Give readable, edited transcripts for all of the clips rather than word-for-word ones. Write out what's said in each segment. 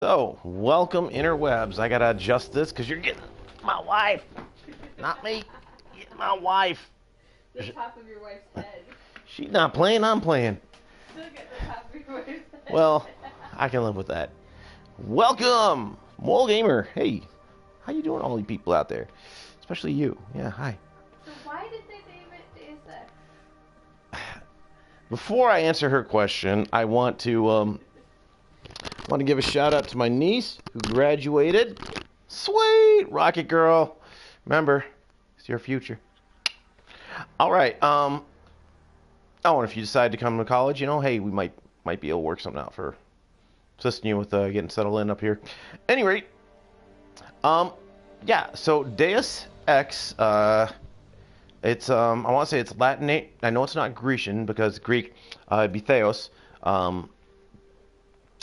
So, welcome interwebs. I gotta adjust this because you're getting my wife, not me. Getting my wife. The top of your wife's head. She's not playing, I'm playing. Still get the top of your wife's head. Well, I can live with that. Welcome, moralgamer. Hey, how you doing, all you people out there? Especially you. Yeah, hi. So why did they name it Deus Ex? Before I answer her question, I want to give a shout out to my niece who graduated. Sweet Rocket Girl. Remember, it's your future. All right. Oh, and if you decide to come to college, hey, we might be able to work something out for assisting you with getting settled in up here. Any rate, yeah. So Deus Ex, it's I want to say it's Latinate. I know it's not Grecian because Greek, it'd be Theos.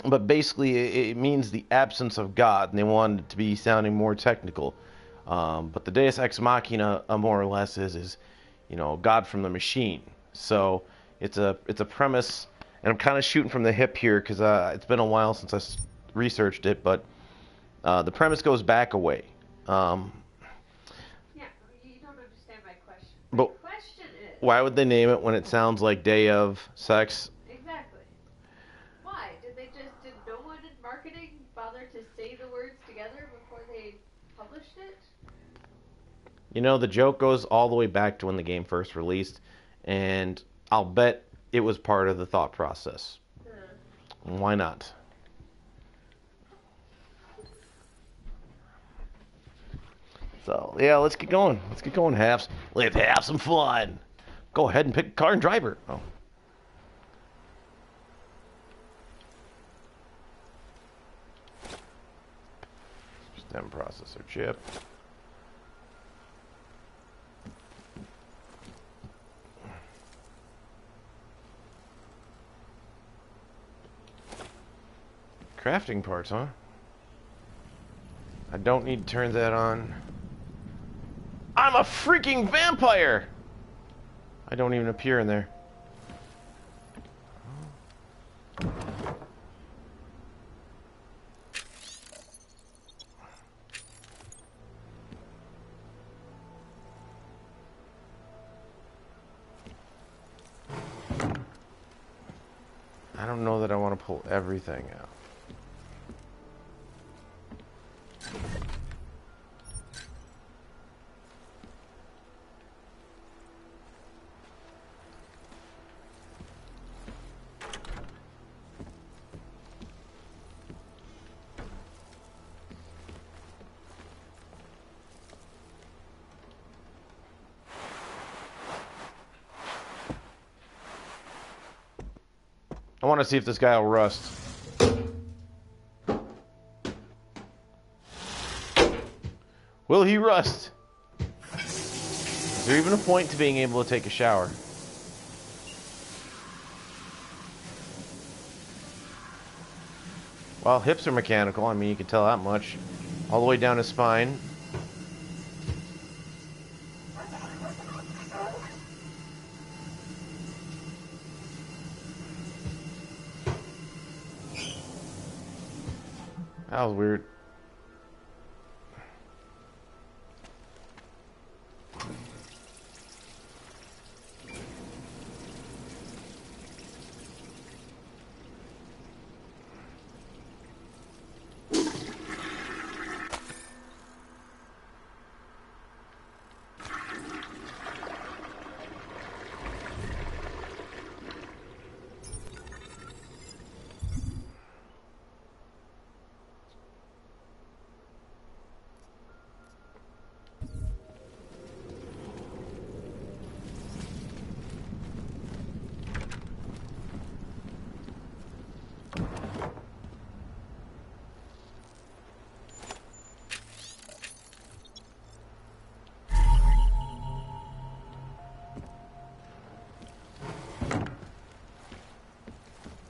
But basically, it means the absence of God, and they wanted it to be sounding more technical. But the Deus Ex Machina, more or less, is God from the machine. So it's a premise, and I'm kind of shooting from the hip here because it's been a while since I researched it. But the premise goes back a way. Yeah, you don't understand my question. My question is, why would they name it when it sounds like Day of Sex? Exactly. Why? Did no one in marketing bother to say the words together before they published it? The joke goes all the way back to when the game first released, and I'll bet it was part of the thought process. Why not? So, yeah, let's get going. Let's have some fun. Go ahead and pick a car and drive her. Oh. Stem processor chip. Crafting parts, huh? I don't need to turn that on. I'm a freaking vampire! I don't even appear in there. I don't know that I want to pull everything out. I want to see if this guy will rust. Will he rust? Is there even a point to being able to take a shower? Well, hips are mechanical. I mean, you can tell that much. All the way down his spine. That was weird.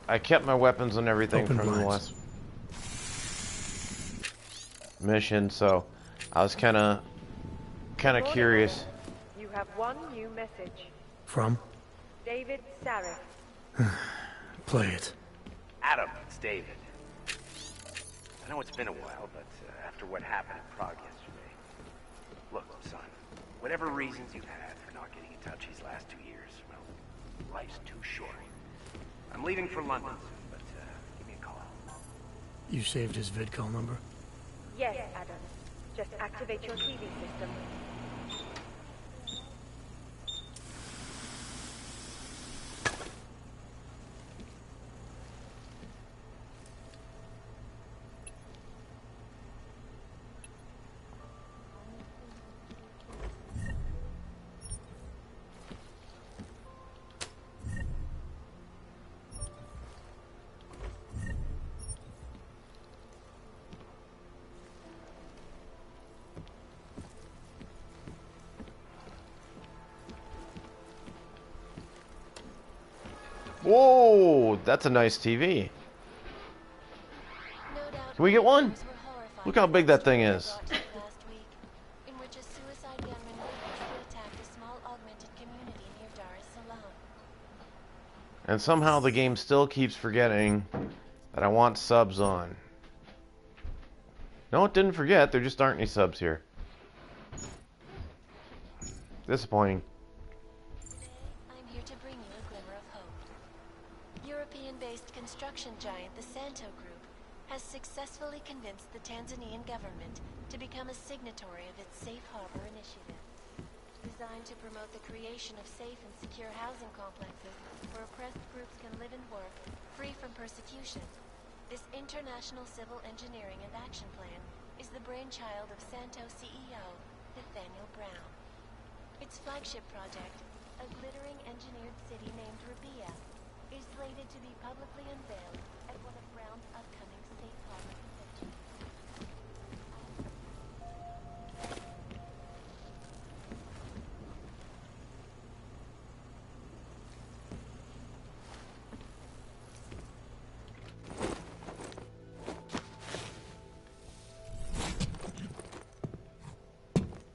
I kept my weapons and everything from the last mission, so I was kind of curious. You have one new message. From? David Sarif. Play it. Adam, it's David. I know it's been a while, but after what happened in Prague yesterday... Look, son, whatever reasons you've had for not getting in touch these last 2 years, well, life's too short. I'm leaving for London soon, but give me a call. You saved his vidcall number? Yes, Adam. Just activate your TV system. Whoa, that's a nice TV. Can we get one? Look how big that thing is. In which a suicide gunman ruthlessly attacked a small augmented community near Dar es Salaam. And somehow the game still keeps forgetting that I want subs on. No, it didn't forget. There just aren't any subs here. Disappointing. I'm here to bring you a glimmer of hope. European-based construction giant the Santo Group has successfully convinced the Tanzanian government to become a signatory of its Safe Harbor initiative, designed to promote the creation of safe and secure housing complexes where oppressed groups can live and work free from persecution. This international civil engineering and action plan is the brainchild of Santo CEO Nathaniel Brown. Its flagship project, a glittering engineered city named Rabia, is slated to be publicly unveiled at one of Brown's upcoming Safe Harbor conventions.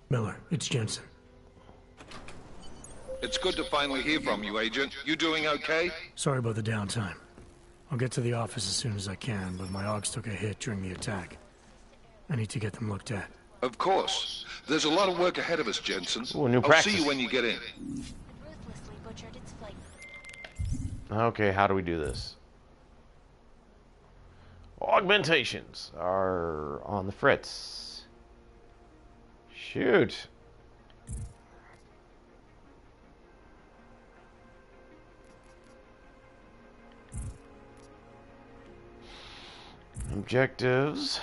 Miller, it's Jensen. It's good to finally hear from you, Agent. You doing okay? Sorry about the downtime. I'll get to the office as soon as I can, but my Augs took a hit during the attack. I need to get them looked at. Of course. There's a lot of work ahead of us, Jensen. Ooh, new I'll practice. see you when you get in. Ruthlessly butchered its flight. Okay, how do we do this? Augmentations are on the fritz. Shoot. Objectives.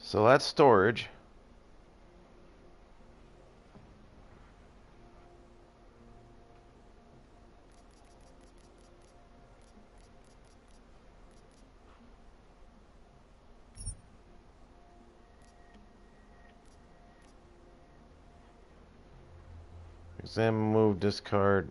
So that's storage. Examine, move, discard.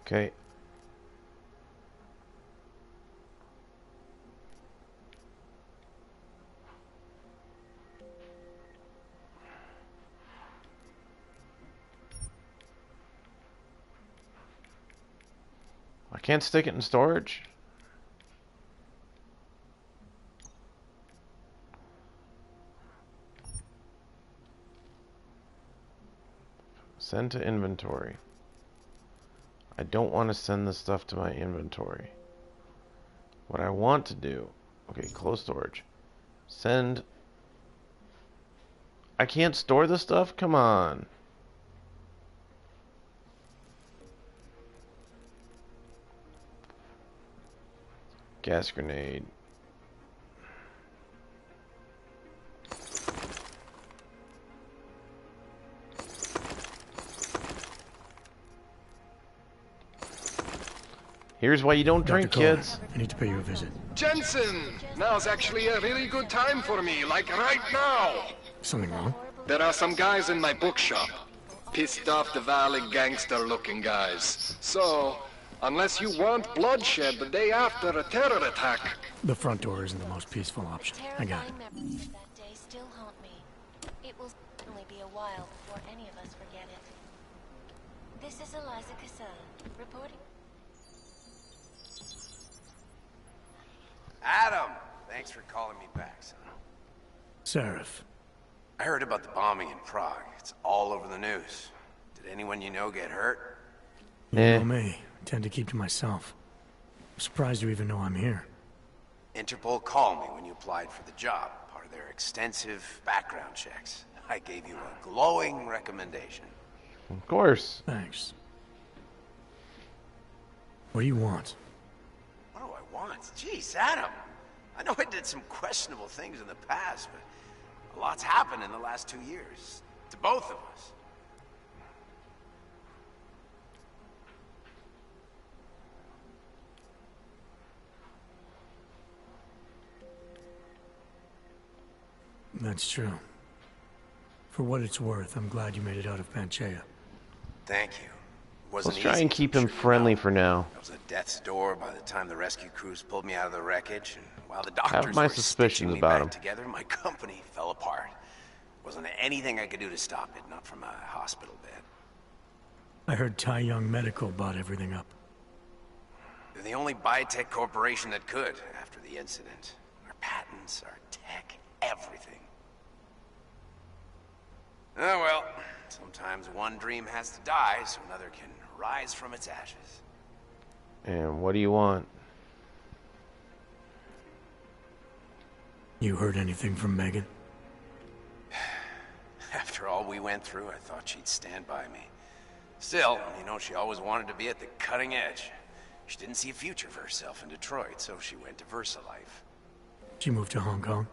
Okay. I can't stick it in storage. Send to inventory. I don't want to send this stuff to my inventory. What I want to do... Okay, close storage. Send... I can't store this stuff? Come on. Gas grenade. Here's why you don't drink, Dr. Cole, kids. I need to pay you a visit. Jensen! Now's actually a really good time for me, like right now! Something wrong? There are some guys in my bookshop. Pissed off the valley gangster-looking guys. So, unless you want bloodshed the day after a terror attack... The front door isn't the most peaceful option. I got it. Terrifying memories of that day still haunt me. It will certainly be a while before any of us forget it. This is Eliza Cassan, reporting. Adam! Thanks for calling me back, son. Seraph. I heard about the bombing in Prague. It's all over the news. Did anyone you know get hurt? You know me. I tend to keep to myself. I'm surprised you even know I'm here. Interpol called me when you applied for the job, part of their extensive background checks. I gave you a glowing recommendation. Of course. Thanks. What do you want? What do I want? Jeez, Adam. I know I did some questionable things in the past, but a lot's happened in the last 2 years. To both of us. That's true. For what it's worth, I'm glad you made it out of Panchaea. Thank you. Wasn't Let's try easy, and keep I'm him sure you friendly know. for now. I was at death's door by the time the rescue crews pulled me out of the wreckage, and while the have doctors my were suspicions stitching me about back him. together, my company fell apart. Wasn't anything I could do to stop it, not from a hospital bed. I heard Tai Young Medical bought everything up. They're the only biotech corporation that could after the incident. Our patents, our tech, everything. Oh well, sometimes one dream has to die so another can rise from its ashes. And what do you want? You heard anything from Megan? After all we went through, I thought she'd stand by me. Still, you know, she always wanted to be at the cutting edge. She didn't see a future for herself in Detroit, so she went to VersaLife. She moved to Hong Kong?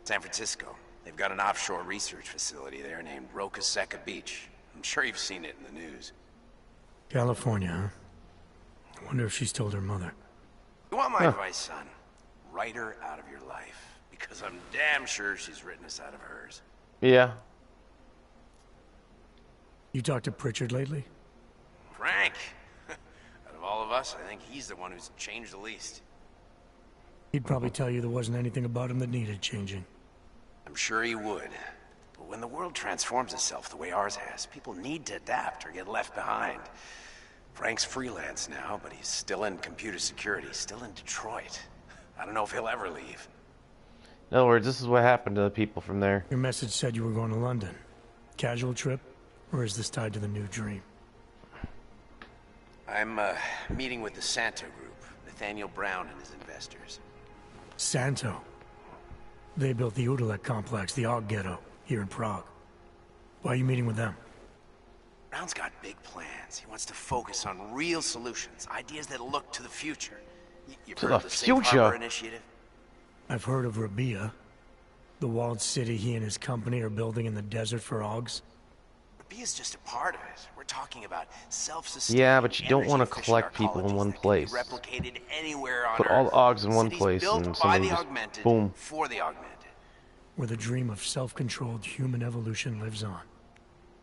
San Francisco. They've got an offshore research facility there named Roca Seca Beach. I'm sure you've seen it in the news. California, huh? I wonder if she's told her mother. You want my advice, son? Write her out of your life. Because I'm damn sure she's written us out of hers. Yeah. You talked to Pritchard lately? Frank! Out of all of us, I think he's the one who's changed the least. He'd probably tell you there wasn't anything about him that needed changing. I'm sure he would. But when the world transforms itself the way ours has, people need to adapt or get left behind. Frank's freelance now, but he's still in computer security, still in Detroit. I don't know if he'll ever leave. In other words, this is what happened to the people from there. Your message said you were going to London. Casual trip? Or is this tied to the new dream? I'm meeting with the Santo Group, Nathaniel Brown and his investors. Santo? They built the Udalek complex, the Og Ghetto, here in Prague. Why are you meeting with them? Brown's got big plans. He wants to focus on real solutions, ideas that look to the future. You've To heard of the the Safe future? Harbor Initiative? I've heard of Rabia, the walled city he and his company are building in the desert for Ogs. Rabia's just a part of it. We're talking about self-sustaining. Yeah, but you don't want to energy-efficient collect people in arcologies one that can be place. replicated anywhere on Put all Earth. the Ogs in one Cities place built and by somebody the just, augmented, boom. for the augmented. Where the dream of self-controlled human evolution lives on.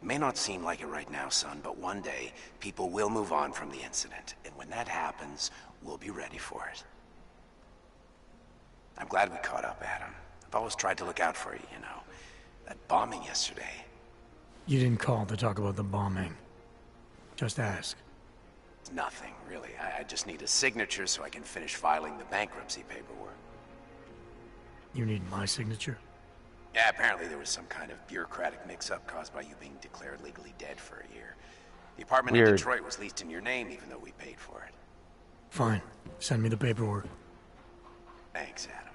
It may not seem like it right now, son, but one day, people will move on from the incident. And when that happens, we'll be ready for it. I'm glad we caught up, Adam. I've always tried to look out for you, you know. That bombing yesterday. You didn't call to talk about the bombing. Just ask. It's nothing, really. I just need a signature so I can finish filing the bankruptcy paperwork. You need my signature? Yeah, apparently there was some kind of bureaucratic mix-up caused by you being declared legally dead for a year. The apartment in Weird. Detroit was leased in your name, even though we paid for it. Fine. Send me the paperwork. Thanks, Adam.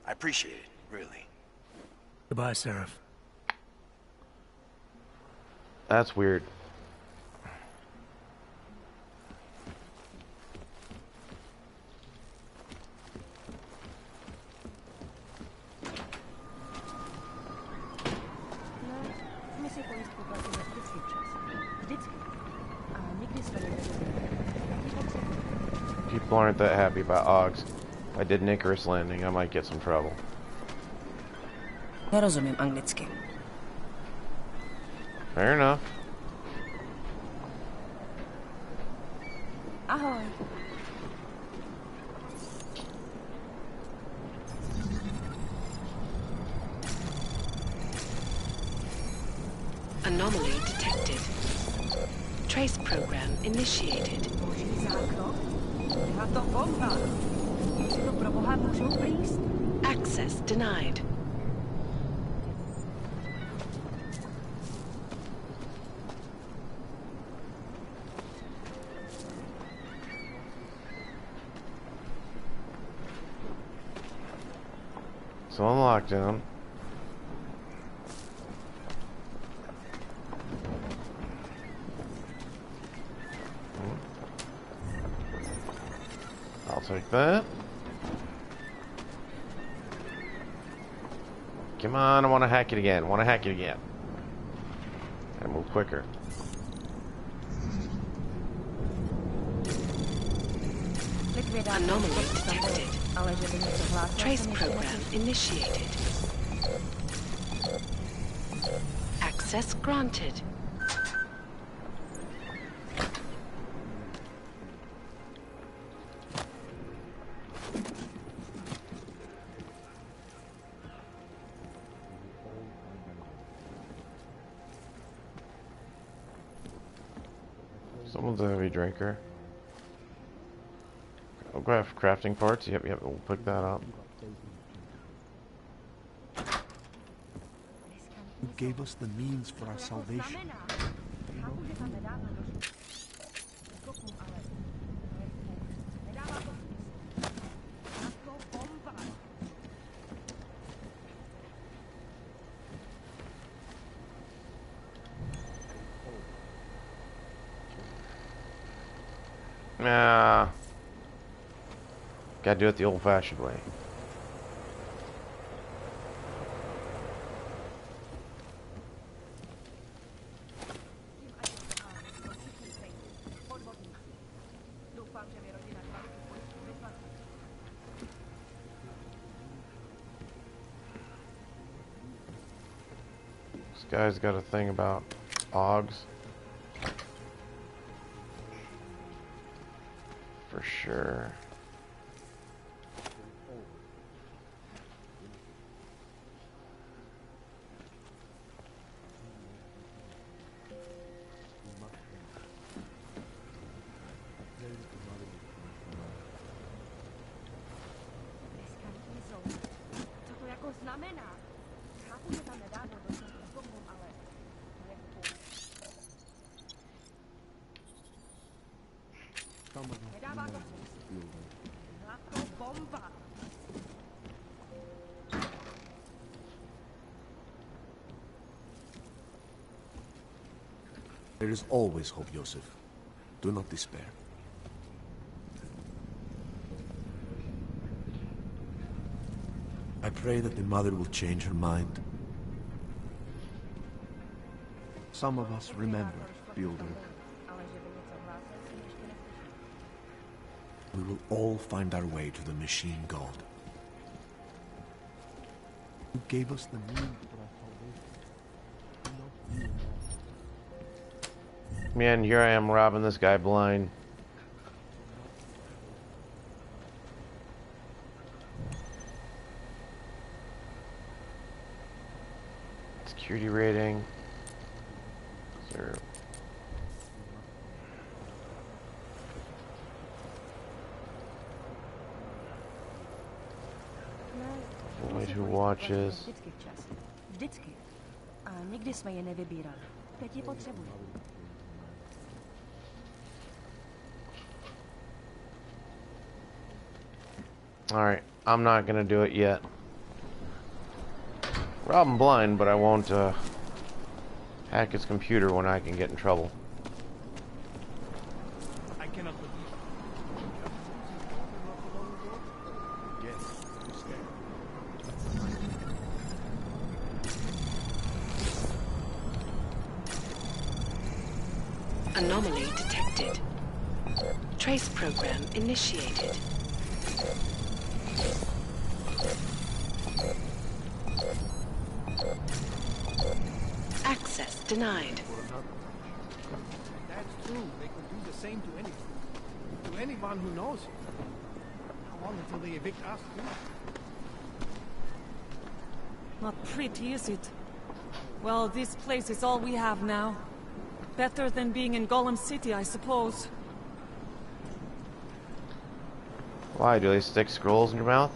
I appreciate it, really. Goodbye, Seraph. That's weird. People aren't that happy about Augs. If I did an Icarus landing, I might get some trouble. Nerozumím anglicky. Fair enough. Ahoj. Anomaly detected. Trace program initiated. Access denied. So on lockdown. I'll take that. Come on, I want to hack it again. Gotta move quicker. Anomaly detected. Trace program initiated. Access granted. Someone's a heavy drinker. I'll grab crafting parts. Yep, we'll pick that up. Who gave us the means for our salvation? Nah. Gotta do it the old-fashioned way. This guy's got a thing about Augs. For sure. There is always hope, Joseph. Do not despair. I pray that the mother will change her mind. Some of us remember, Builder. We will all find our way to the machine god. Who gave us the means for our salvation? Man, here I am robbing this guy blind. Security rating. Sir. Only 2 watches. Vždycky. A nikdy jsme je nevybírali. Teď je potřebuji. Alright, I'm not gonna do it yet. Rob him blind, but I won't hack his computer when I can get in trouble. I cannot believe Anomaly detected. Trace program initiated. Access denied. That's true. They could do the same to anyone. To anyone who knows it. How long until they evict us too? Not pretty, is it? Well, this place is all we have now. Better than being in Golem City, I suppose. Why? Do they stick scrolls in your mouth?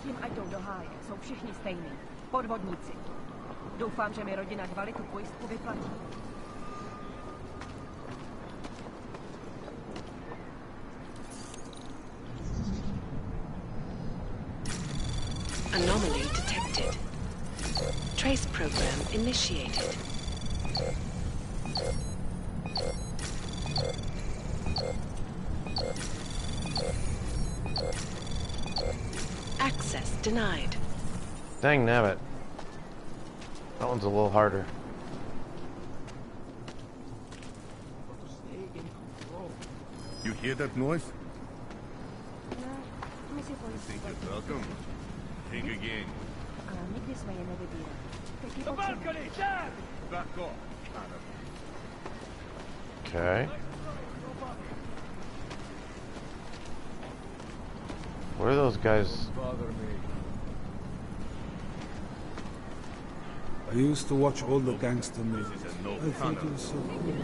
Tím ať jdou do háje, jsou všichni stejní. Podvodníci. Doufám, že mi rodina Dvali tu pojistku vyplatí. Anomaly detected. Trace program initiated. Access denied. Dang nabbit. That one's a little harder. You hear that noise? You think you're welcome? Think again. Nikdy jsme je nevybírali. The balcony, there! Back off, Adam. Okay. Where are those guys? I used to watch all the gangster movies. I thought it was so cool.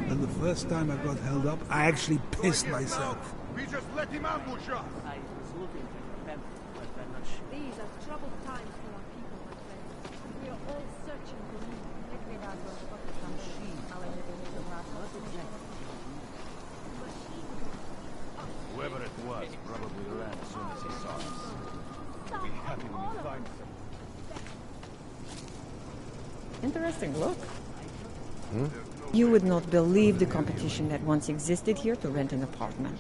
And the first time I got held up, I actually pissed myself. We just let him ambush us. I was looking for them, but I'm not sure. These are troubled times for our people, my friend. We are all searching for you. Whoever it was probably ran as soon as he saw us. We'll be happy when we find some. Interesting look. You would not believe the competition that once existed here to rent an apartment.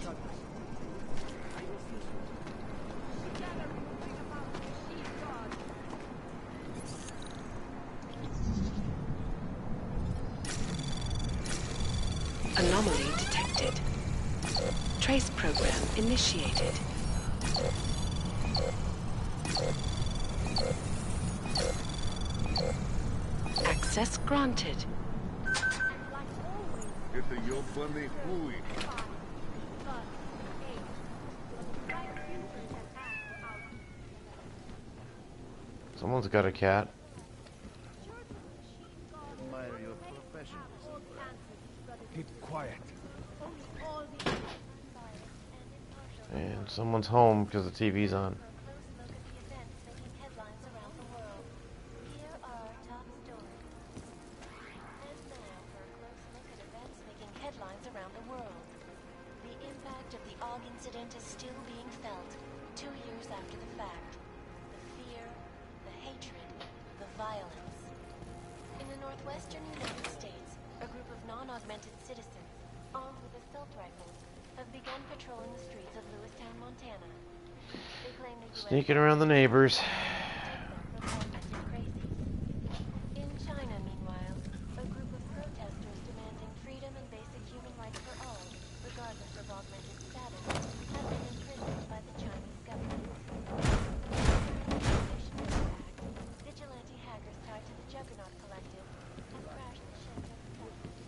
Anomaly detected. Trace program initiated. Access granted. Это ёбаный хуй. Someone's got a cat. Admire your professionalism. Keep quiet. And someone's home because the TV's on. Headlines around the world. The impact of the AUG incident is still being felt 2 years after the fact. The fear, the hatred, the violence. In the northwestern United States, a group of non-augmented citizens, armed with assault rifles, have begun patrolling the streets of Lewistown, Montana. They claim the US Sneaking around the neighbors. In China, meanwhile, a group of protesters demanding freedom and basic human rights for all, regardless of augmented status, have been imprisoned by the Chinese government. Vigilante hackers tied to the Juggernaut Collective have crashed the Shenzhen factory.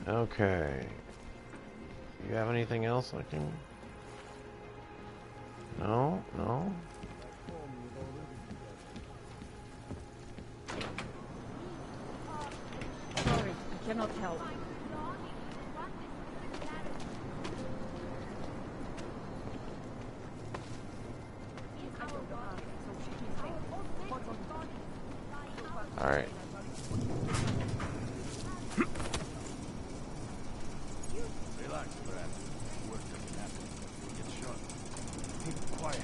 Okay. You have anything else I can... No? No? Sorry, I cannot help. Alright. Relax, Brad. Worst that can happen. You'll get shot. quiet.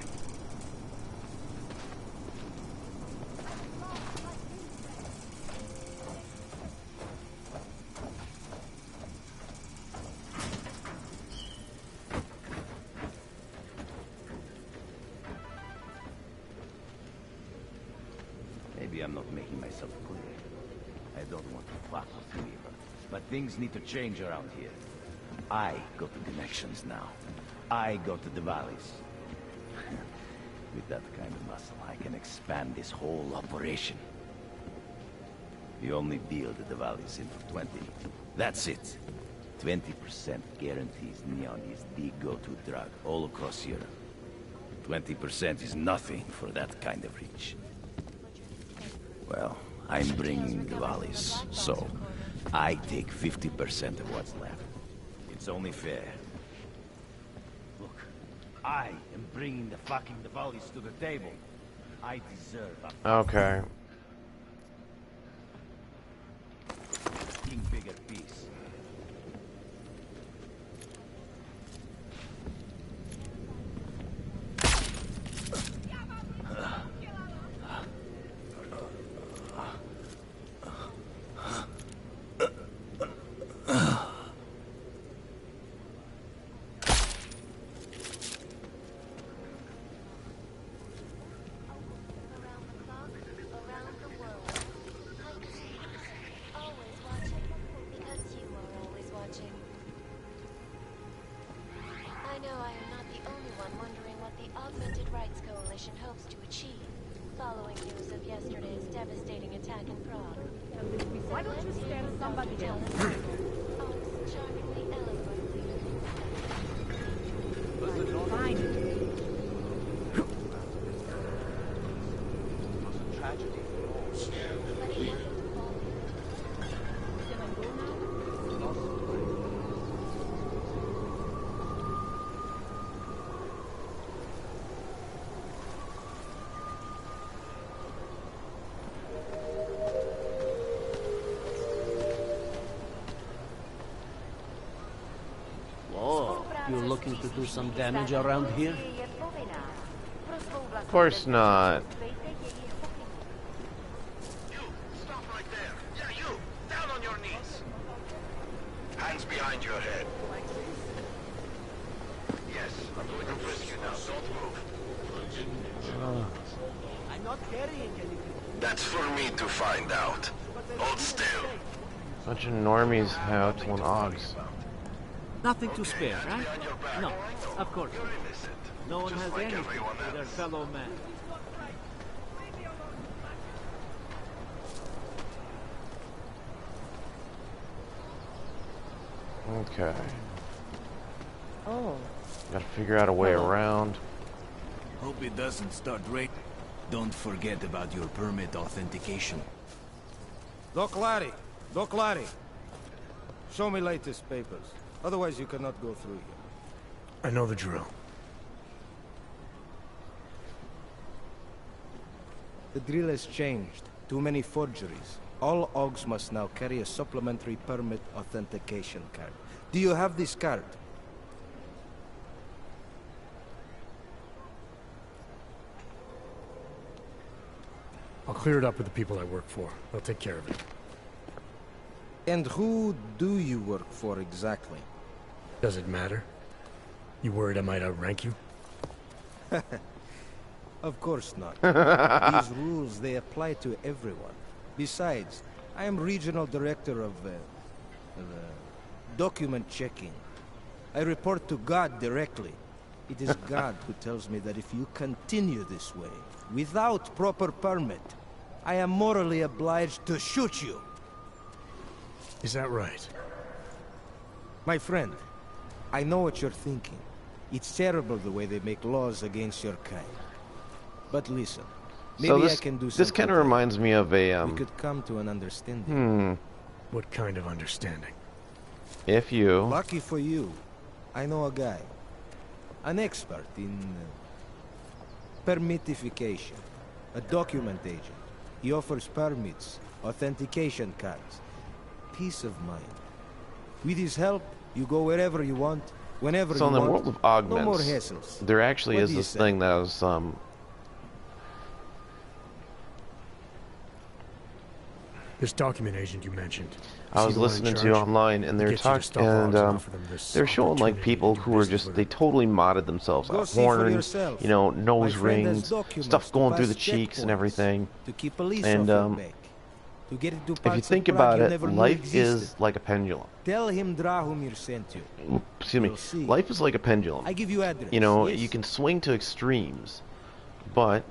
Maybe I'm not making myself clear. I don't want to fuck with you, but things need to change around here. I got the connections now. I got to the valleys. With that kind of muscle, I can expand this whole operation. We only deal the valleys in for 20. That's it. 20% guarantees neon is the go-to drug all across Europe. 20% is nothing for that kind of reach. Well, I'm bringing the valleys, so I take 50% of what's left. It's only fair. Look, I am bringing the valleys to the table. I deserve a Okay. bigger piece. I know I am not the only one wondering what the Augmented Rights Coalition hopes to achieve, following news of yesterday's devastating attack in Prague. Why don't you stand somebody else? Charmingly eloquently. Fine. Tragedy. But he hasn't evolved. You're looking to do some damage around here? Of course not. You, stop right there. Yeah, you, down on your knees. Hands behind your head. Yes, I'm going to frisk you now. Don't move. I'm not carrying anything. That's for me to find out. Hold still. Bunch of normies have one Augs. Nothing to spare, right? No, of course. No one has anything for their fellow man. Okay. Oh. Gotta figure out a way around. Hope it doesn't start raining. Don't forget about your permit authentication. Doc Larry! Doc Larry! Show me latest papers. Otherwise you cannot go through here. I know the drill. The drill has changed. Too many forgeries. All Augs must now carry a supplementary permit authentication card. Do you have this card? I'll clear it up with the people I work for. They'll take care of it. And who do you work for exactly? Does it matter? You worried I might outrank you? Of course not. These rules, they apply to everyone. Besides, I am regional director of document checking. I report to God directly. It is God who tells me that if you continue this way, without proper permit, I am morally obliged to shoot you. Is that right? My friend, I know what you're thinking. It's terrible the way they make laws against your kind. But listen, maybe I can do something. This kind of reminds me of a We could come to an understanding. What kind of understanding? If you... Lucky for you, I know a guy. An expert in permitification. A document agent. He offers permits, authentication cards. Peace of mind. With his help, you go wherever you want, Whenever So in you the want. world of No more augments, hassles. there actually What is do you this say? thing that was This document agent you mentioned. I was is he the one in listening to charge? online, and He they're gets you to talking, stop and Augs offer them this they're showing like opportunity people to do who are business just, with they him. totally modded themselves Go out, see for horns, yourself. you know, My nose friend has rings, documents stuff to going through the pass cheeks and checkpoints, everything. to keep police And off your back. To get it to if you parts think of Prague about you it, never knew life existed. is like a pendulum. Tell him Drahomir sent you. Excuse me. You'll see. Life is like a pendulum. I give you address. You know, yes. you can swing to extremes, but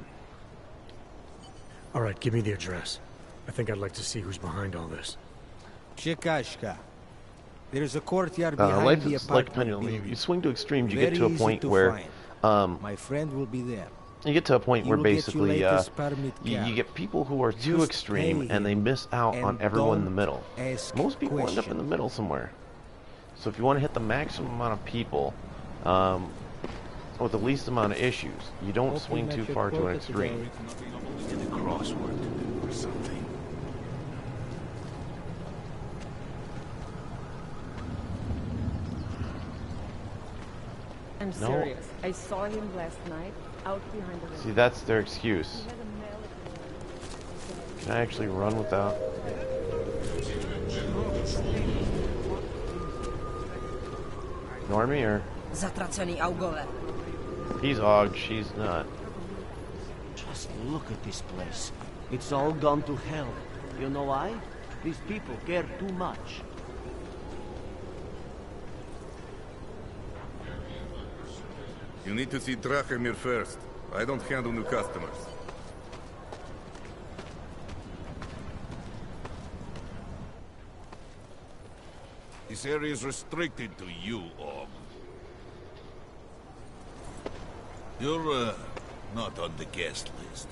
All right, give me the address. I think I'd like to see who's behind all this. Chekashka. There's a courtyard behind life the is like a apartment pendulum. building. You swing to extremes, you Very get to a easy point to where find. My friend will be there. you get to a point He where will get you basically latest permit you card. get people who are too Just extreme pay and they him miss out on and everyone in the don't middle. ask Most people end up in questions. the middle somewhere. So if you want to hit the maximum amount of people with the least amount of issues, you don't swing too far to an extreme. Get a crossword to do or something. I'm No. serious. I saw him last night out behind the See, that's their excuse. He had a melody. Can I actually run without? Ignore me, or Zatracený Augové. he's Og, she's not. Just look at this place. It's all gone to hell. You know why? These people care too much. You need to see Drahomir first. I don't handle new customers. This area is restricted to you, Og. You're, not on the guest list.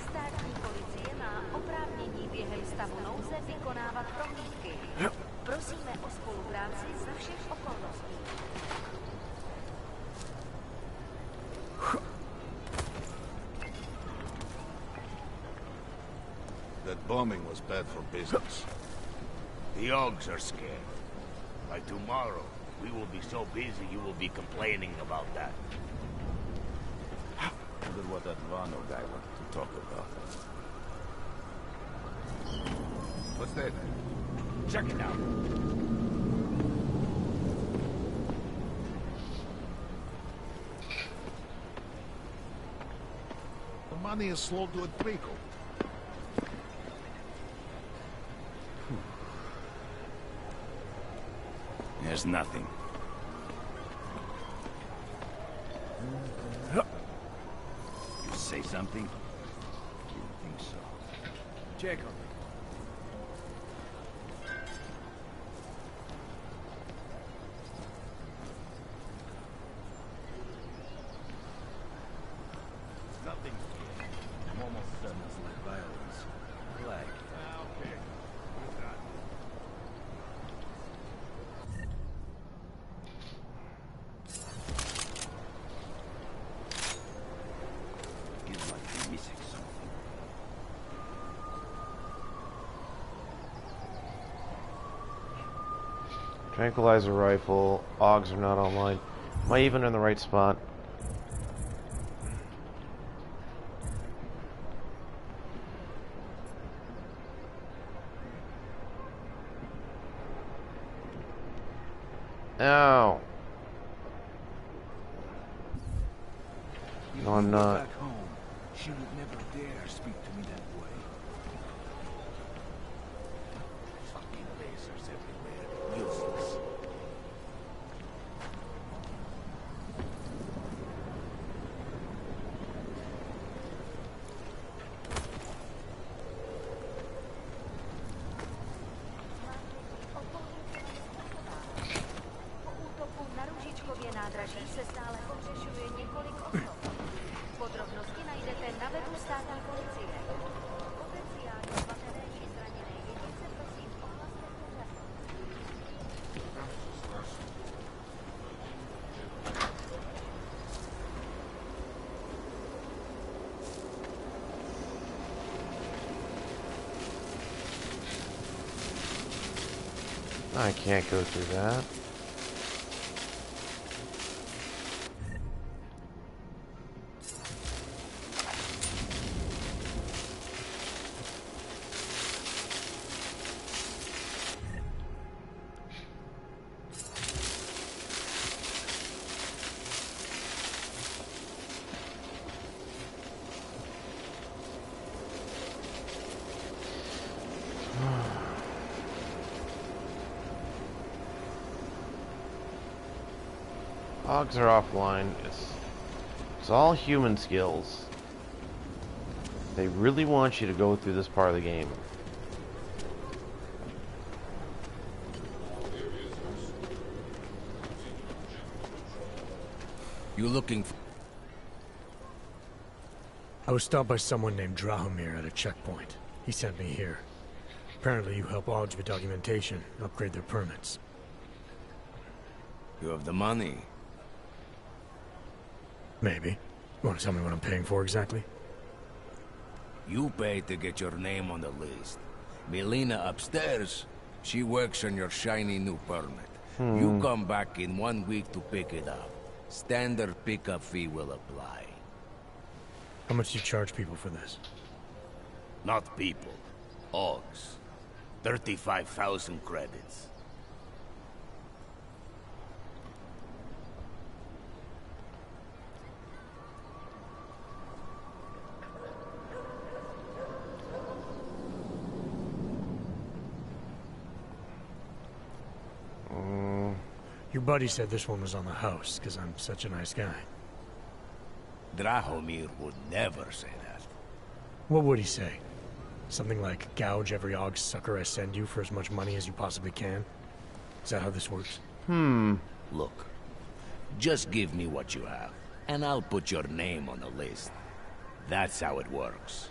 Státní policie má oprávnění během stavu nouze vykonávat prohlídky. Prosíme o spolupráci za všech okolností. That bombing was bad for business. The Ogs are scared. By tomorrow, we will be so busy you will be complaining about that. Wonder what that Vano guy wanted to talk about. What's that? Check it out. The money is slow to a trickle. There's nothing. You say something? Didn't think so. Check on me. Nothing. I'm almost certain it's like violence. Flag. Okay. Who's that? He's like missing something. Tranquilizer rifle. Augs are not online. Am I even in the right spot? Ow. No, I'm not. Back home, she would never dare speak to me that way. Fucking lasers everywhere. Useless. Po útoku na Růžičkově nádraží se stále pohřešuje několik osob. Podrobnosti najdete na webu státní I can't go through that. Logs are offline. It's all human skills. They really want you to go through this part of the game. You looking for... I was stopped by someone named Drahomir at a checkpoint. He sent me here. Apparently you help Augs with documentation, upgrade their permits. You have the money? Maybe. You want to tell me what I'm paying for exactly? You pay to get your name on the list. Melina upstairs, she works on your shiny new permit. You come back in 1 week to pick it up. Standard pickup fee will apply. How much do you charge people for this? Not people. Augs. 35,000 credits. Your buddy said this one was on the house, because I'm such a nice guy. Drahomir would never say that. What would he say? Something like, gouge every Aug sucker I send you for as much money as you possibly can? Is that how this works? Look, just give me what you have, and I'll put your name on the list. That's how it works.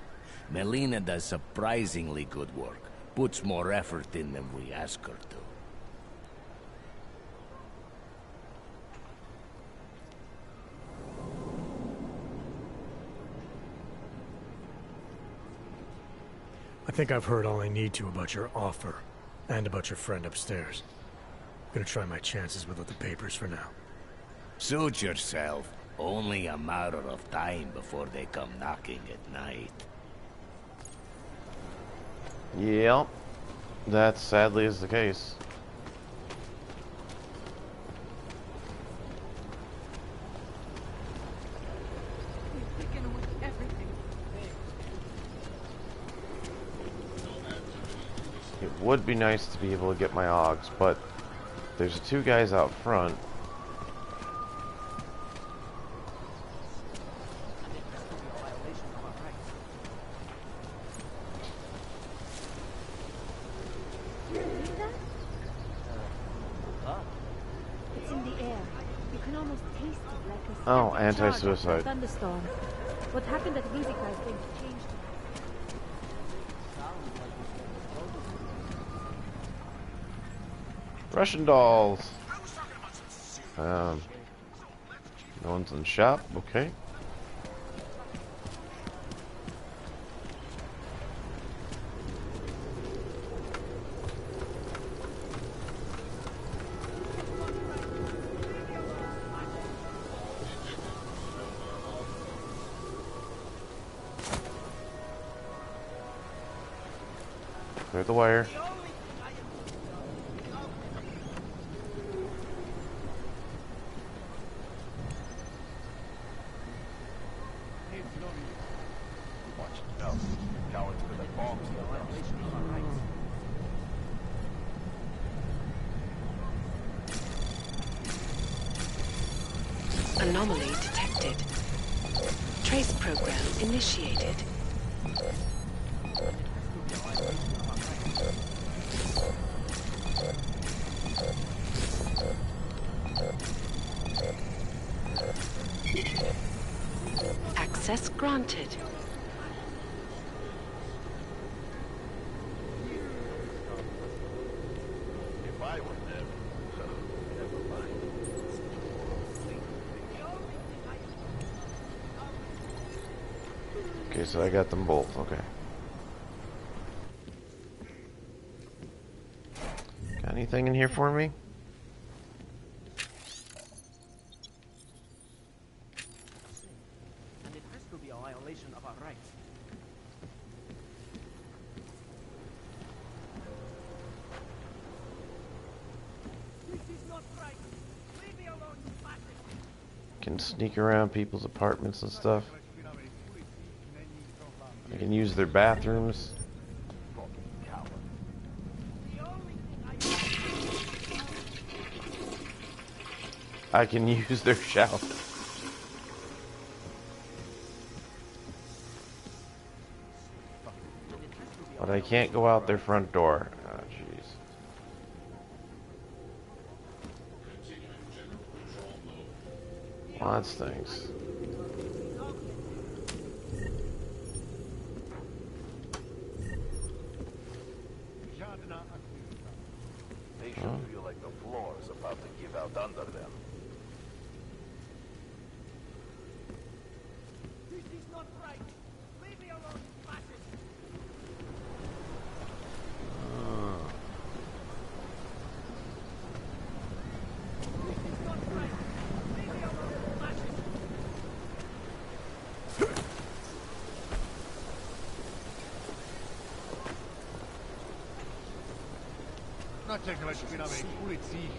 Melina does surprisingly good work. Puts more effort in than we ask her to. I think I've heard all I need to about your offer, and about your friend upstairs. I'm gonna try my chances without the papers for now. Suit yourself. Only a matter of time before they come knocking at night. Yep. That sadly is the case. It would be nice to be able to get my Augs, but there's two guys out front. It's in the air. You can almost taste it like a Oh, static charge anti-suicide. after a thunderstorm. What happened at Musica is going to change. Russian dolls. No one's in the shop. Okay. Clear the wire. Anomaly detected. Trace program initiated. Access granted. If I were them, never mind. Okay, so I got them both. Okay. Got Anything in here for me? And it has to be a violation of our rights. This is not right. Leave me alone, you bastard. Can sneak around people's apartments and stuff. I can use their bathrooms. I can use their shower. But I can't go out their front door. Oh, jeez. Well, that stinks. They should feel like the floor is about to give out under them. This is not right. Leave me alone, you bastard. This is not right. Leave me alone, you bastard.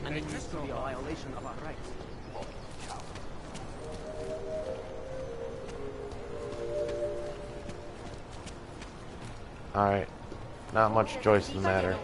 And it has to be a violation of our rights. Alright. Not much choice in the matter.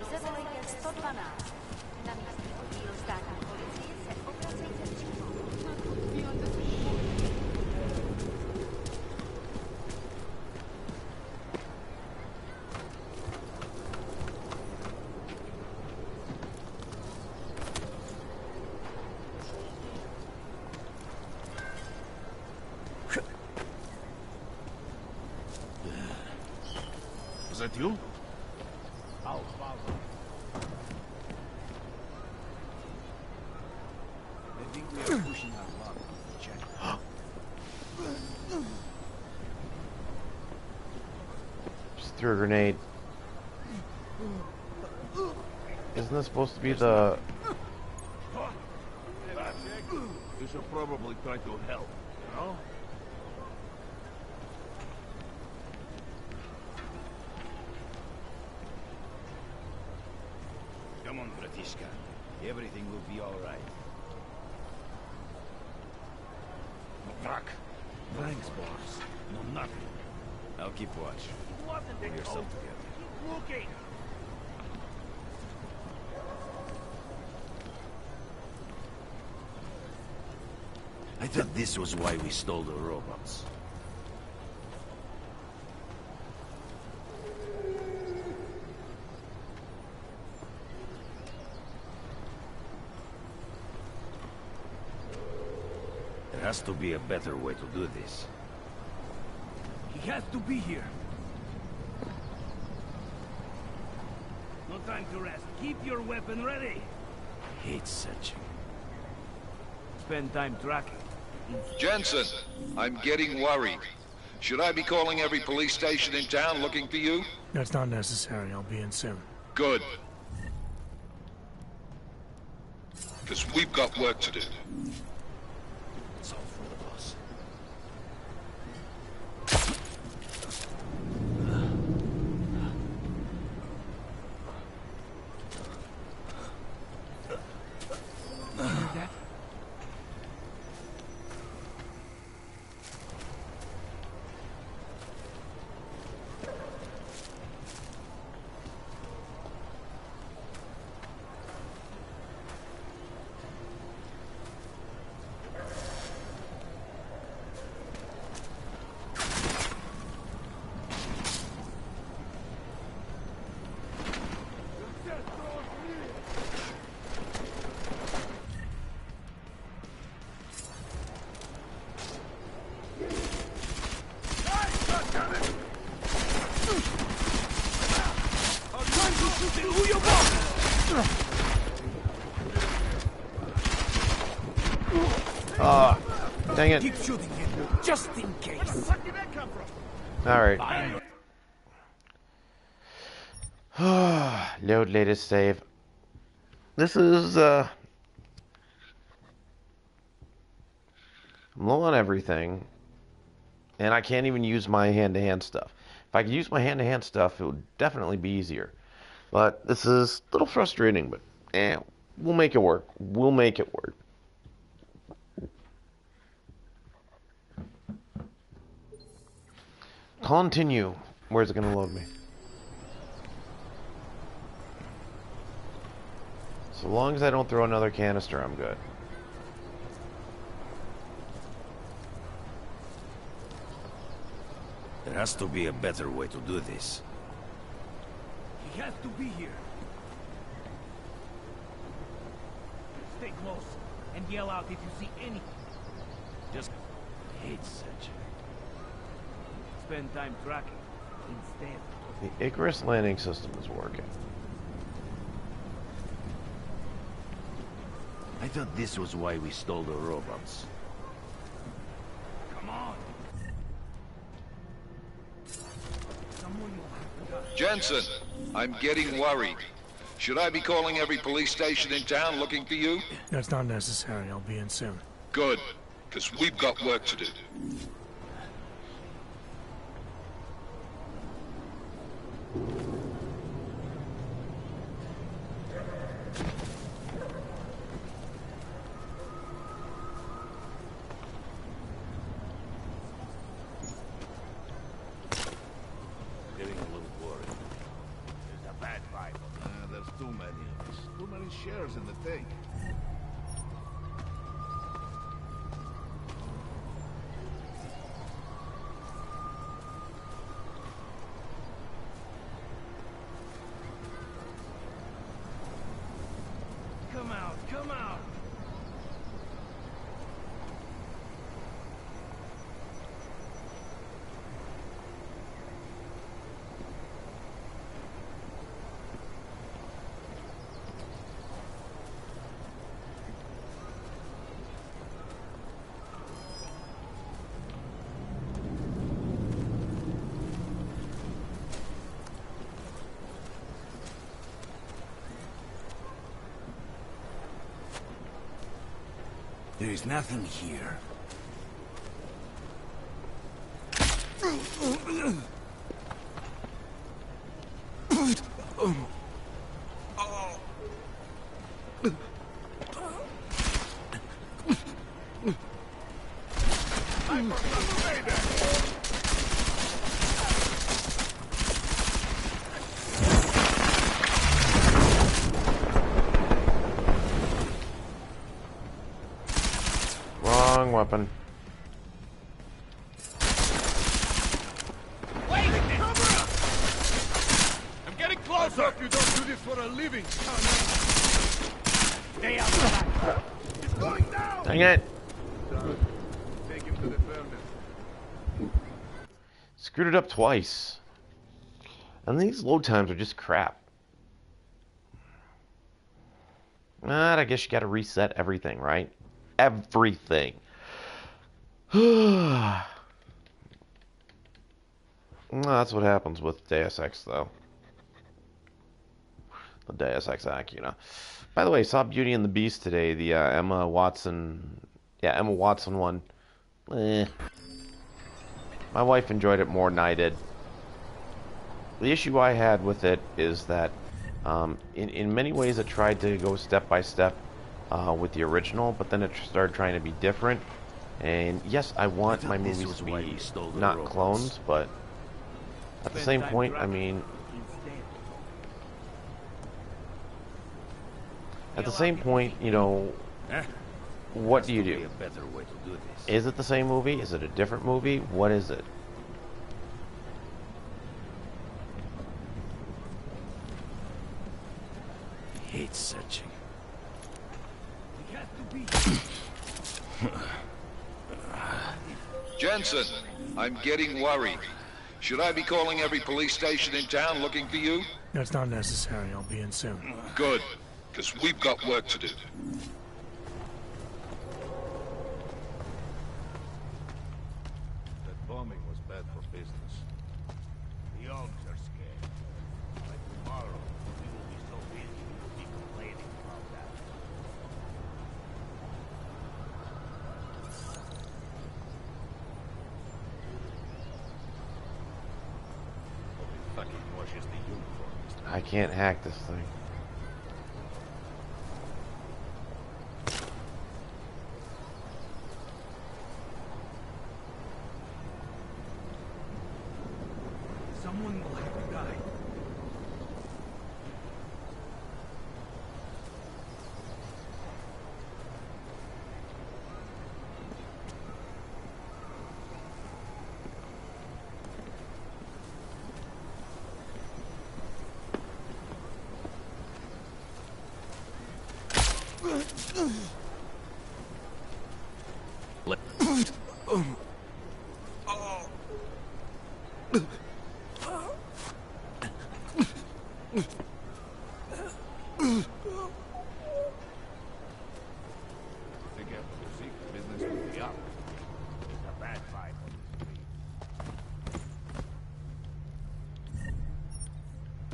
Was that you? I think we are pushing our luck. Check. Just threw a grenade. Isn't this supposed to be the... You should probably try to help, you know? Come on, Bratishka. Everything will be all right. Fuck. Thanks, boss. No, nothing. I'll keep watch. Pull yourself together. Keep looking. I thought this was why we stole the robots. There has to be a better way to do this. He has to be here. No time to rest. Keep your weapon ready. I hate searching. Spend time tracking. Jensen, I'm getting worried. Should I be calling every police station in town looking for you? That's not necessary. I'll be in soon. Good. Because we've got work to do. It's all for the boss. Dang it. Keep shooting him, just in case. Alright. Load latest save. This is, I'm low on everything, and I can't even use my hand-to-hand stuff. If I could use my hand-to-hand stuff, it would definitely be easier. But this is a little frustrating, but we'll make it work. We'll make it work. Continue. Where's it going to load me? So long as I don't throw another canister, I'm good. There has to be a better way to do this. He has to be here. Stay close and yell out if you see anything. Just hate searching. Spend time tracking instead. The Icarus landing system is working. I thought this was why we stole the robots. Come on. Jensen, I'm getting worried. Should I be calling every police station in town looking for you? That's not necessary. I'll be in soon. Good, because we've got work to do. Getting a little worried. There's a bad vibe. There's too many of us. Too many shares in the thing. Come out, come out. There is nothing here. Wrong weapon. Wait! Cover up! I'm getting closer! I hope you don't do this for a living. Stay out of the back. It's going down! Dang it. Take him to the furnace. Screwed it up twice. And these load times are just crap. I guess you gotta reset everything, right? Everything. Well, that's what happens with Deus Ex, though. The Deus Ex Acuna. By the way, saw Beauty and the Beast today. The Emma Watson one. My wife enjoyed it more than I did. The issue I had with it is that in many ways it tried to go step by step with the original, but then it started trying to be different. And yes, I want my movies to be not clones, but at the same point, I mean, at the same point, you know, what do you do? Is it the same movie? Is it a different movie? What is it? Hate searching. Jensen, I'm getting worried. Should I be calling every police station in town looking for you? That's not necessary. I'll be in soon. Good, because we've got work to do. That bombing was bad for business. The Ogs are scared. By tomorrow, we will be so busy we will be complaining about hacking was just a uniform. I can't hack this thing. Someone will have to die.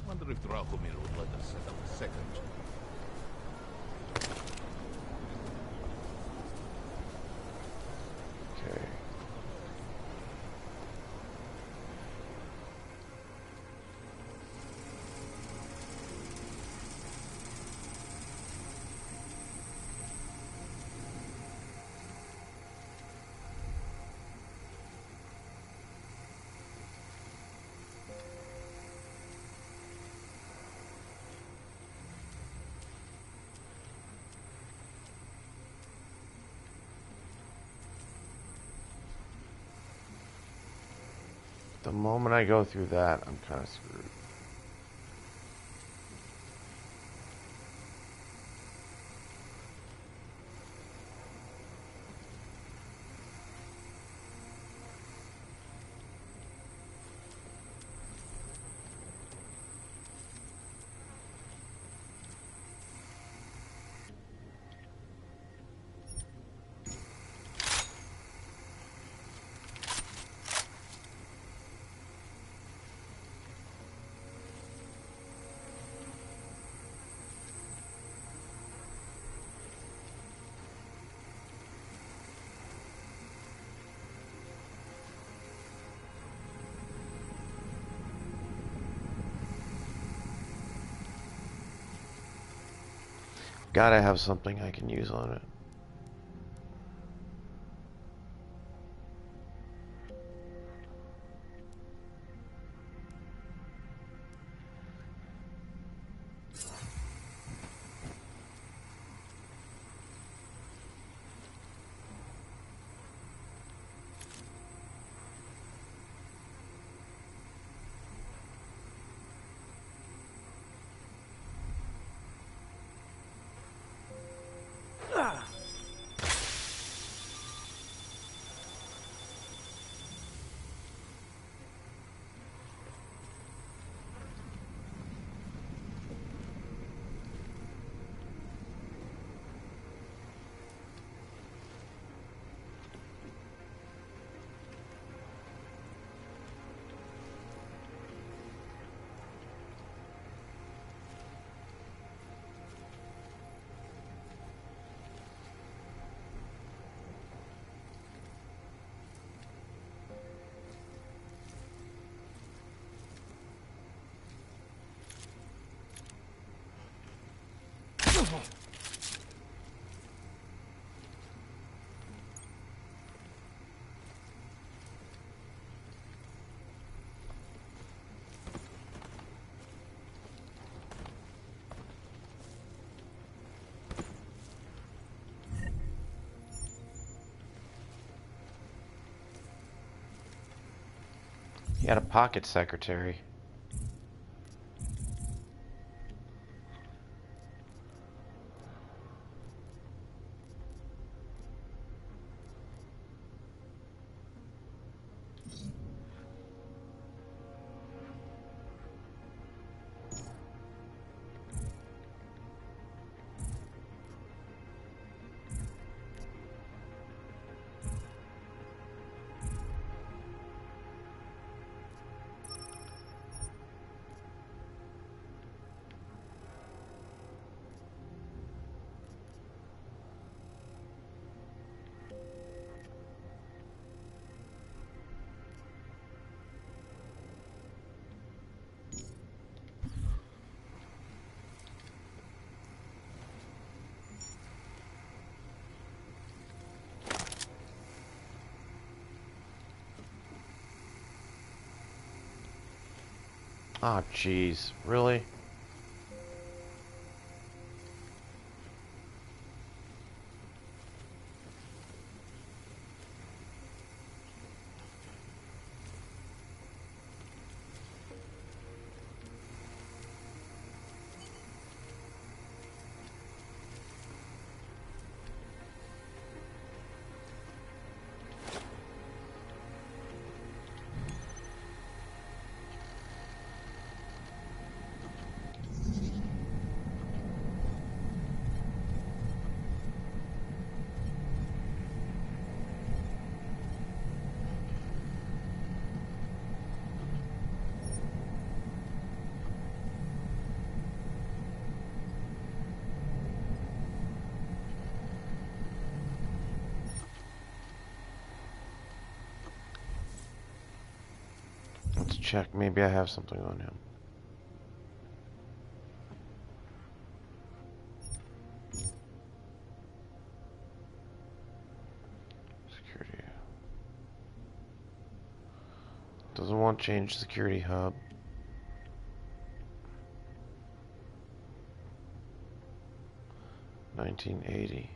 Wonder if Drahomir would let us set up a second. Okay. The moment I go through that, I'm kind of screwed. Gotta have something I can use on it. He had a pocket secretary. Oh, jeez. Really? Let's check. Maybe I have something on him. Security. Doesn't want to change security hub. $19.80.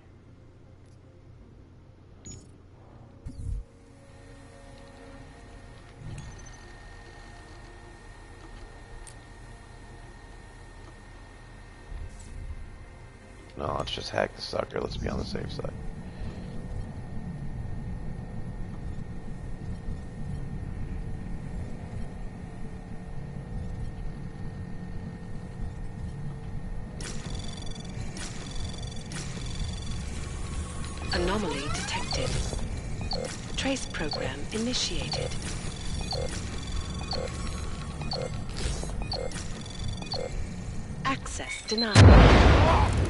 No, let's just hack the sucker. Let's be on the safe side. Anomaly detected. Trace program initiated. Access denied.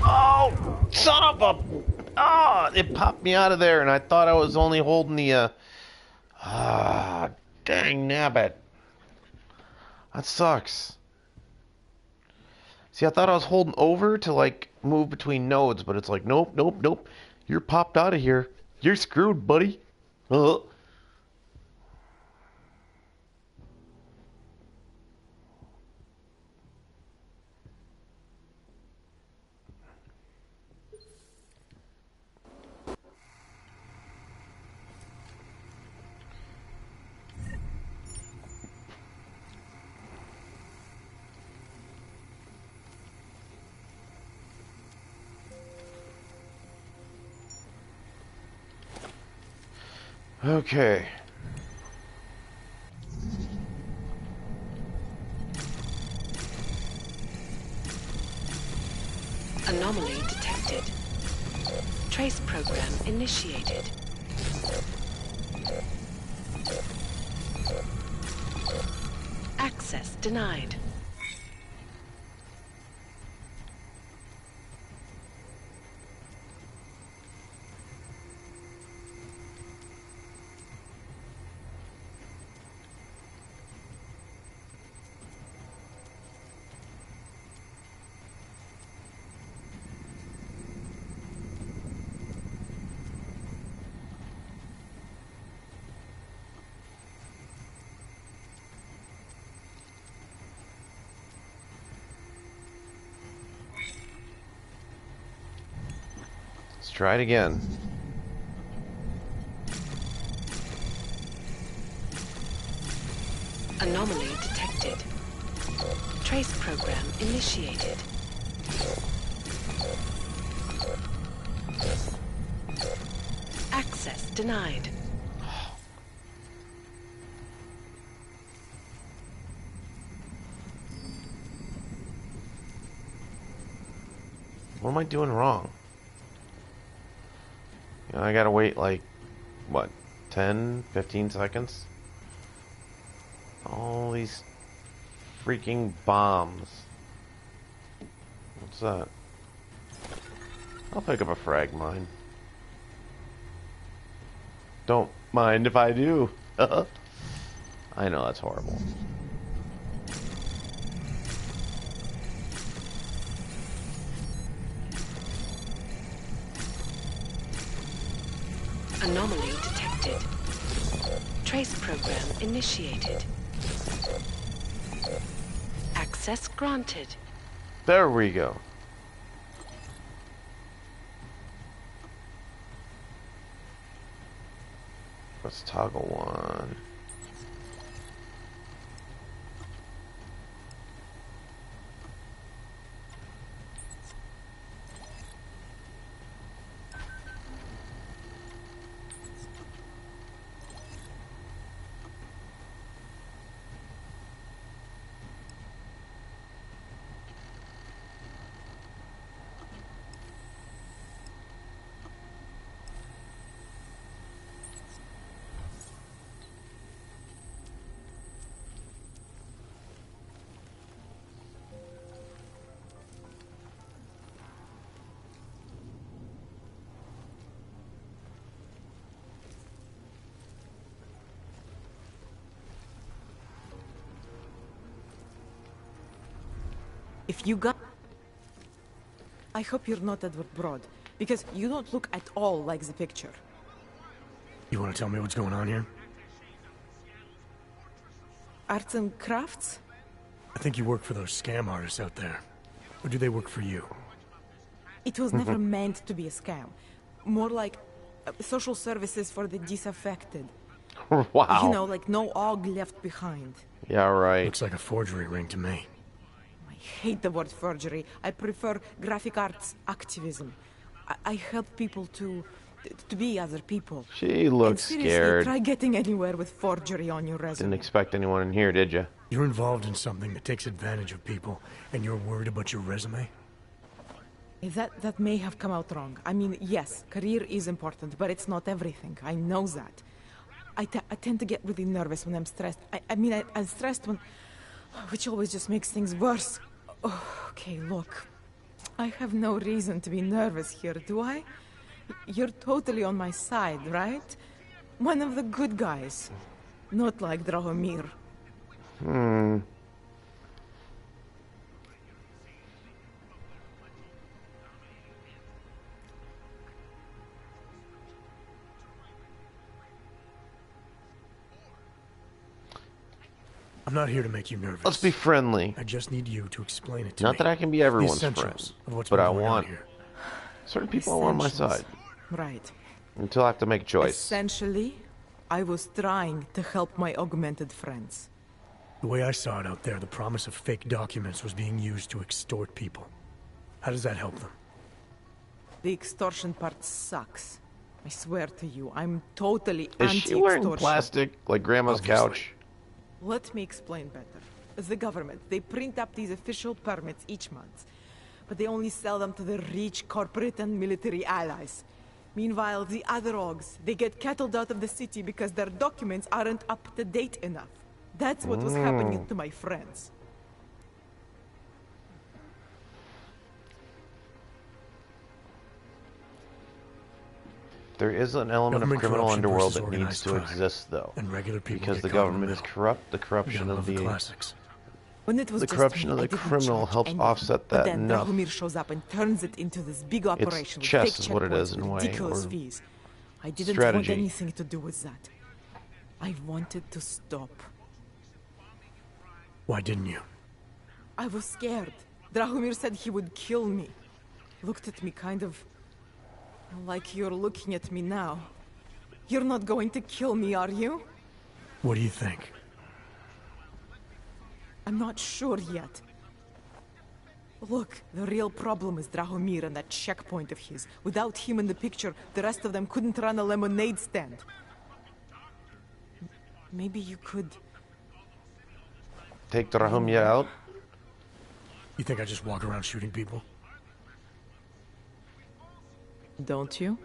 Oh, son of a... Ah, it popped me out of there, and I thought I was only holding the, dang nabbit. That sucks. See, I thought I was holding over to, like, move between nodes, but it's like, nope, nope, nope. You're popped out of here. You're screwed, buddy. Okay. Anomaly detected. Trace program initiated. Access denied. Let's try it again. Anomaly detected. Trace program initiated. Access denied. What am I doing wrong? You know, I gotta wait like, what, 10, 15 seconds? All these freaking bombs. What's that? I'll pick up a frag mine. Don't mind if I do. I know that's horrible. Anomaly detected. Trace program initiated. Access granted. There we go. Let's toggle one. If you got... I hope you're not Edward Broad, because you don't look at all like the picture. You want to tell me what's going on here? Arts and crafts? I think you work for those scam artists out there. Or do they work for you? It was never meant to be a scam. More like social services for the disaffected. Wow. You know, like no og left behind. Yeah, right. Looks like a forgery ring to me. I hate the word forgery. I prefer graphic arts activism. I help people to be other people. She looks scared. Try getting anywhere with forgery on your resume. Didn't expect anyone in here, did you? You're involved in something that takes advantage of people, and you're worried about your resume? That may have come out wrong. I mean, yes, career is important, but it's not everything. I know that. I tend to get really nervous when I'm stressed. I'm stressed when... which always just makes things worse. Oh, okay, look. I have no reason to be nervous here, do I? You're totally on my side, right? One of the good guys. Not like Drahomir. I'm not here to make you nervous. Let's be friendly. I just need you to explain it to Not me. that I can be everyone's friend, but I want certain people on my side. Right. Until I have to make a choice. Essentially, I was trying to help my augmented friends. The way I saw it out there, the promise of fake documents was being used to extort people. How does that help them? The extortion part sucks. I swear to you, I'm totally Is anti-extortion. she wearing plastic like Grandma's couch? Let me explain better. As the government, they print up these official permits each month, but they only sell them to the rich corporate and military allies. Meanwhile, the other orgs, they get cattled out of the city because their documents aren't up to date enough. That's what was happening to my friends. There is an element of criminal underworld that needs to exist, though, and regular people because the government is corrupt. The corruption of the When it was the corruption of the criminal helps offset that but then enough. Drahomir shows up and turns it into this big operation with chess fake is what it is checkpoints in a and way, ridiculous or fees. I didn't strategy. want anything to do with that. I wanted to stop. Why didn't you? I was scared. Drahomir said he would kill me. Looked at me kind of like you're looking at me now. You're not going to kill me, are you? What do you think? I'm not sure yet. Look, the real problem is Drahomir and that checkpoint of his. Without him in the picture, the rest of them couldn't run a lemonade stand. Maybe you could... Take Drahomir out? You think I just walk around shooting people? Don't you?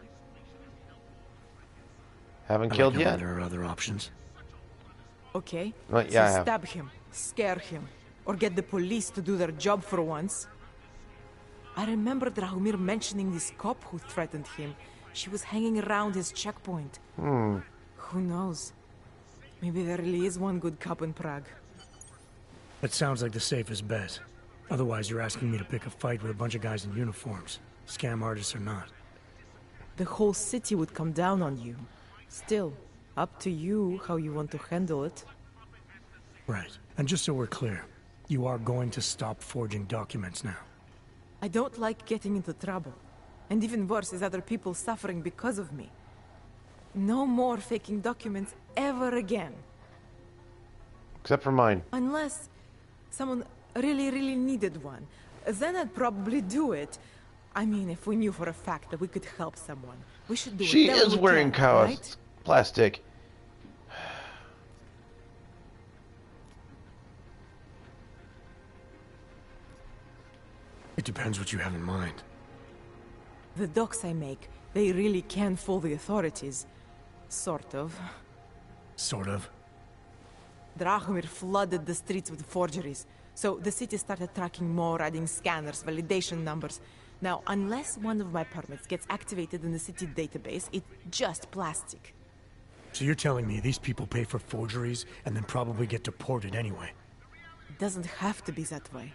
Haven't killed yet? There are other options. Okay, Well, yeah, I so have. stab him, scare him, or get the police to do their job for once. I remember Drahomir mentioning this cop who threatened him. She was hanging around his checkpoint. Who knows? Maybe there really is one good cop in Prague. That sounds like the safest bet. Otherwise, you're asking me to pick a fight with a bunch of guys in uniforms. Scam artists or not. The whole city would come down on you. Still, up to you how you want to handle it. Right. And just so we're clear, You are going to stop forging documents now. I don't like getting into trouble. And even worse is other people suffering because of me. No more faking documents ever again. Except for mine. Unless someone really needed one. Then I'd probably do it. I mean, if we knew for a fact that we could help someone, we should do it. She is wearing cows. Plastic. It depends what you have in mind. The docs I make, they really can fool the authorities. Sort of. Sort of? Drahomir flooded the streets with forgeries. So the city started tracking more, adding scanners, validation numbers. Now, unless one of my permits gets activated in the city database, it's just plastic. So you're telling me these people pay for forgeries and then probably get deported anyway? It doesn't have to be that way.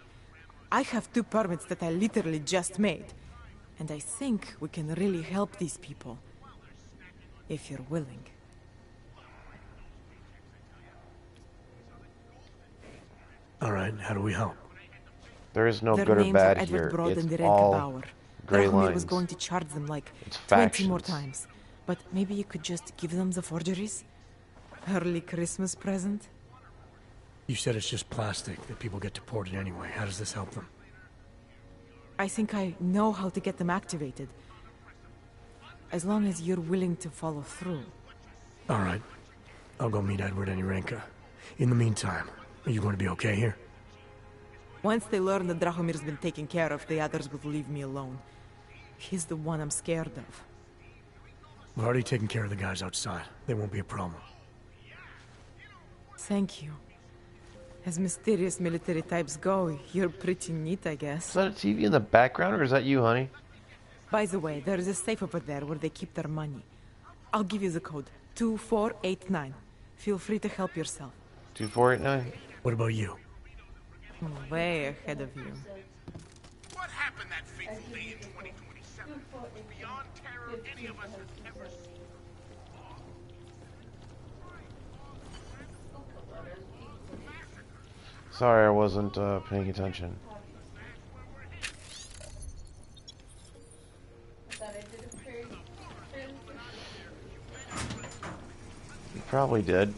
I have 2 permits that I literally just made. And I think we can really help these people. If you're willing. Alright, how do we help? There is no Their good or names bad are Edward here. Broad and It's Renke all Bauer. gray Drahomir lines. was going to charge them like It's 20 more factions. times. But maybe you could just give them the forgeries? Early Christmas present? You said it's just plastic, that people get deported anyway. How does this help them? I think I know how to get them activated. As long as you're willing to follow through. Alright. I'll go meet Edward and Renke. In the meantime, are you going to be okay here? Once they learn that Drahomir's been taken care of, the others will leave me alone. He's the one I'm scared of. We've already taken care of the guys outside. They won't be a problem. Thank you. As mysterious military types go, you're pretty neat, I guess. Is that a TV in the background, or is that you, honey? By the way, there is a safe over there where they keep their money. I'll give you the code. 2489. Feel free to help yourself. 2489? What about you? Way ahead of you. What happened that fateful day in 2027 was beyond terror any of us has ever seen. Sorry, I wasn't paying attention. You probably did.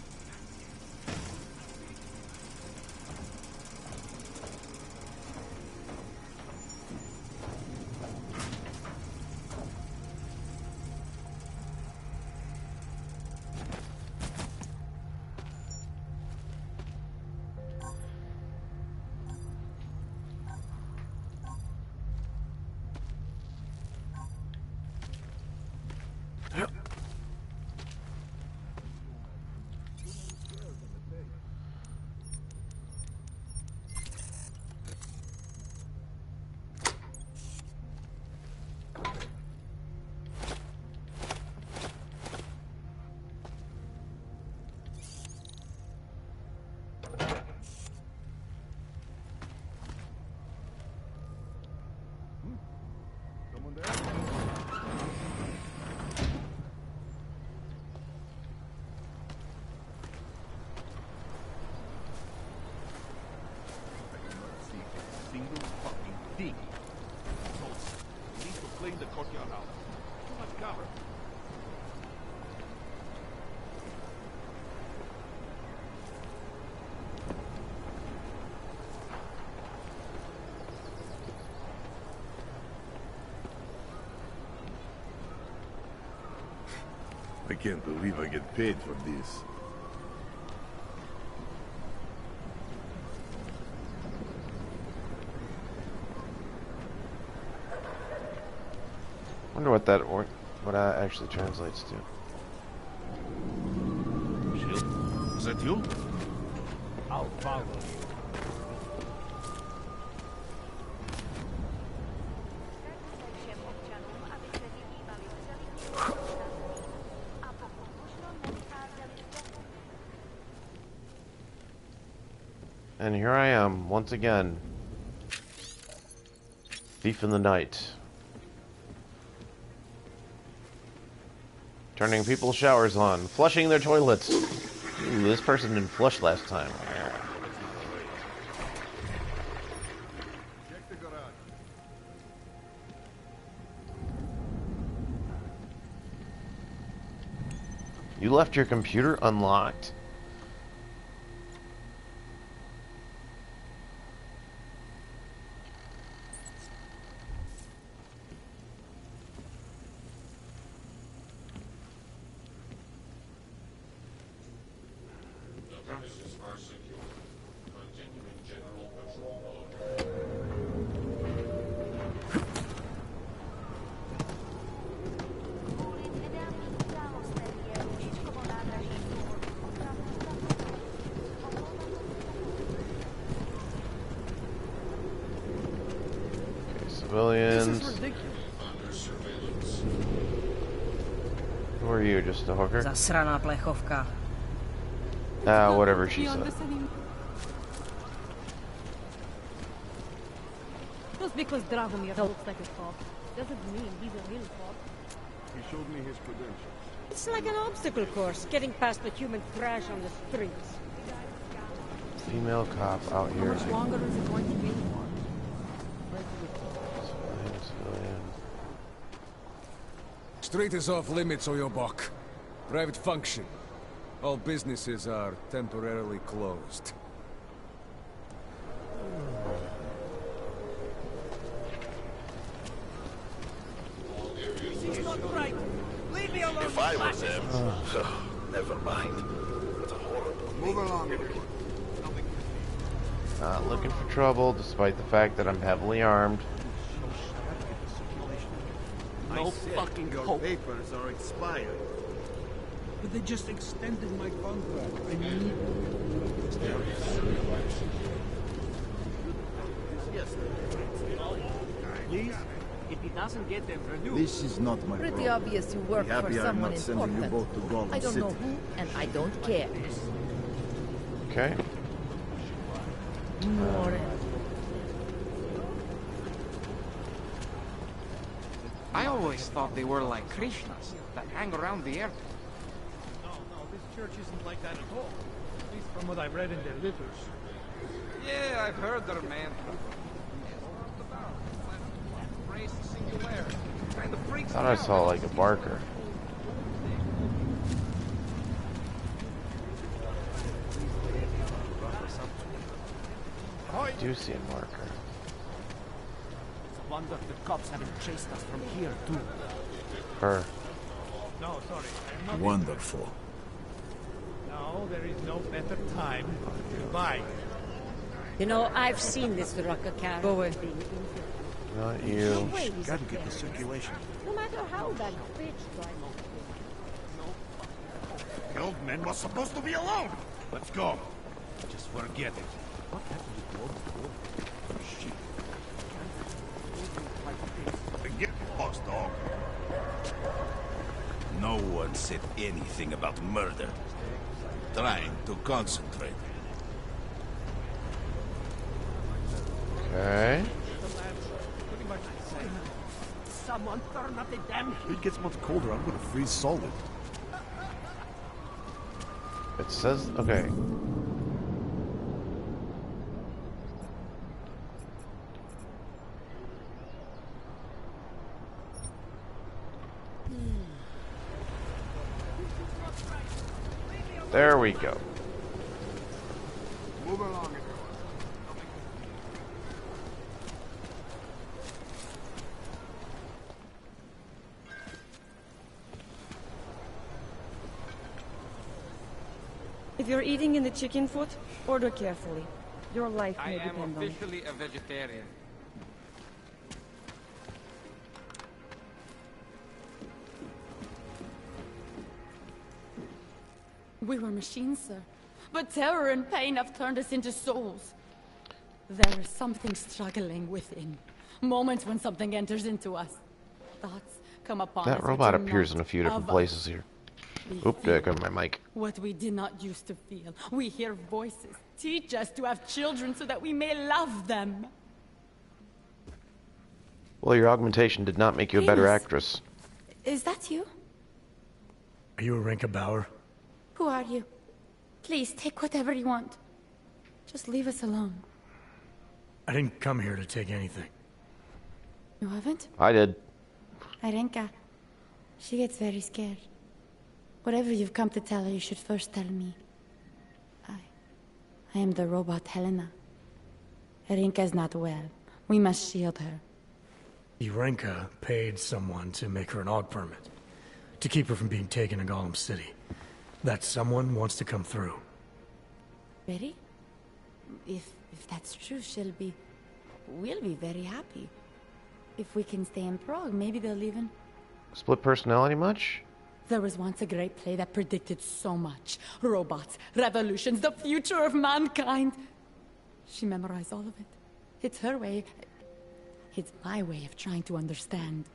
I can't believe I get paid for this. Wonder what that actually translates to. Shield? Is that you? I'll follow you. And here I am, once again. Thief in the night. Turning people's showers on. Flushing their toilets. Ooh, this person didn't flush last time. You left your computer unlocked? Civilians. Who are you? Just a hooker? Zasraná plechovka. Ah, whatever she said. Just because Dragomir looks like a cop doesn't mean he's a real cop. He showed me his credentials. It's like an obstacle course, getting past the human trash on the streets. Female cop out here. How much longer is it going to be? Civilian. Street is off limits, Oyobok. Private function. All businesses are temporarily closed. He's not right. Leave me alone. If I was him, never mind. What a horrible. Move along, everyone. Not looking for trouble, despite the fact that I'm heavily armed. No fucking hope. Your papers are expired. But they just extended my contract. I need Please, if he doesn't get them renewed. This is not my Pretty problem. obvious you work for someone important. You both to Golem I don't know City. who, and I don't care. Okay. More. I always thought they were like Krishnas that hang around the air. No, this church isn't like that at all. At least from what I've read in their litters. Yeah, I've heard they're man. I thought I saw like a barker. I do see a marker. It's a wonder the cops haven't chased us from here, too. Her. No, sorry. I'm not wonderful. No, there is no better time. Goodbye. You know, I've seen this Raka cat. Go away. Not you. Gotta get the circulation. No matter how that bitch drives. Guildman was supposed to be alone. Let's go. Just forget it. What happened to Gold? Shit. Get lost, dog. No one said anything about murder. Trying to concentrate. Okay. Someone turn up the damn If it gets much colder, I'm gonna freeze solid. It says, okay. There we go. Move along, If you're eating in the chicken foot, order carefully. Your life I may am depend on it. officially a vegetarian. We were machines, sir. But terror and pain have turned us into souls. There is something struggling within. Moments when something enters into us. Thoughts come upon us. That robot which are appears not in a few different of us. places here. We Oop, there goes my mic. what we did not used to feel. We hear voices. Teach us to have children so that we may love them. Well, your augmentation did not make you a better Venus. actress. Is that you? Are you a Rinka Bauer? Who are you? Please, take whatever you want. Just leave us alone. I didn't come here to take anything. You haven't? I did. Arenka. She gets very scared. Whatever you've come to tell her, you should first tell me. I am the robot Helena. Erinka's not well. We must shield her. Irenka paid someone to make her an AUG permit. To keep her from being taken to Gollum City. That someone wants to come through. Really? If that's true, we'll be very happy. If we can stay in Prague, maybe they'll even... Split personality much? There was once a great play that predicted so much. Robots, revolutions, the future of mankind. She memorized all of it. It's her way. It's my way of trying to understand.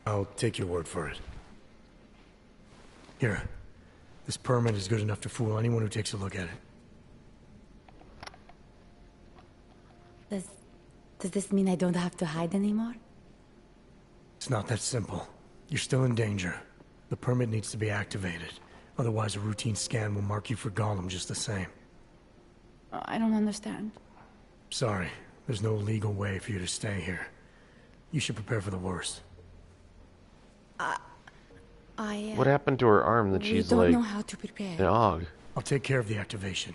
I'll take your word for it. Here. This permit is good enough to fool anyone who takes a look at it. Does this mean I don't have to hide anymore? It's not that simple. You're still in danger. The permit needs to be activated. Otherwise, a routine scan will mark you for Gollum just the same. I don't understand. Sorry. There's no legal way for you to stay here. You should prepare for the worst. What happened to her arm that she's like... We don't know how to prepare. An AUG. I'll take care of the activation.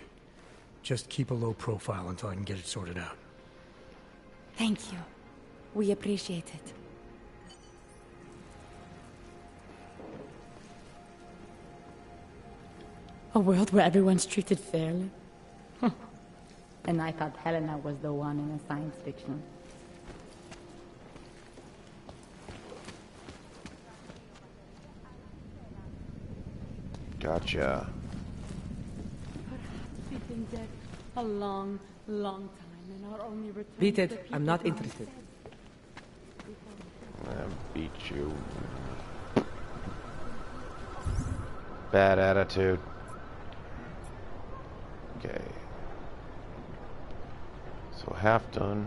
Just keep a low profile until I can get it sorted out. Thank you. We appreciate it. A world where everyone's treated fairly. And I thought Helena was the one in a science fiction. Gotcha. Perhaps we've been dead a long, long time, and our only return... Beat it. I'm not interested. I beat you. Bad attitude. Okay. So half done.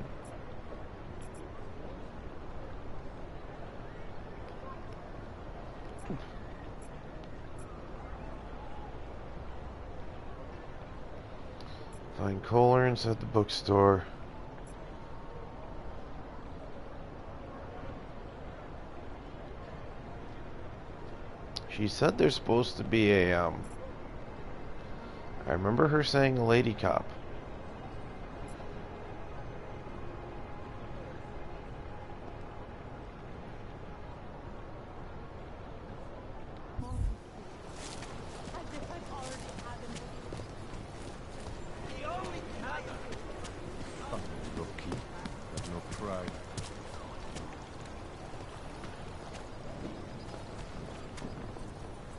Find Kohler's at the bookstore. She said there's supposed to be a, I remember her saying a lady cop.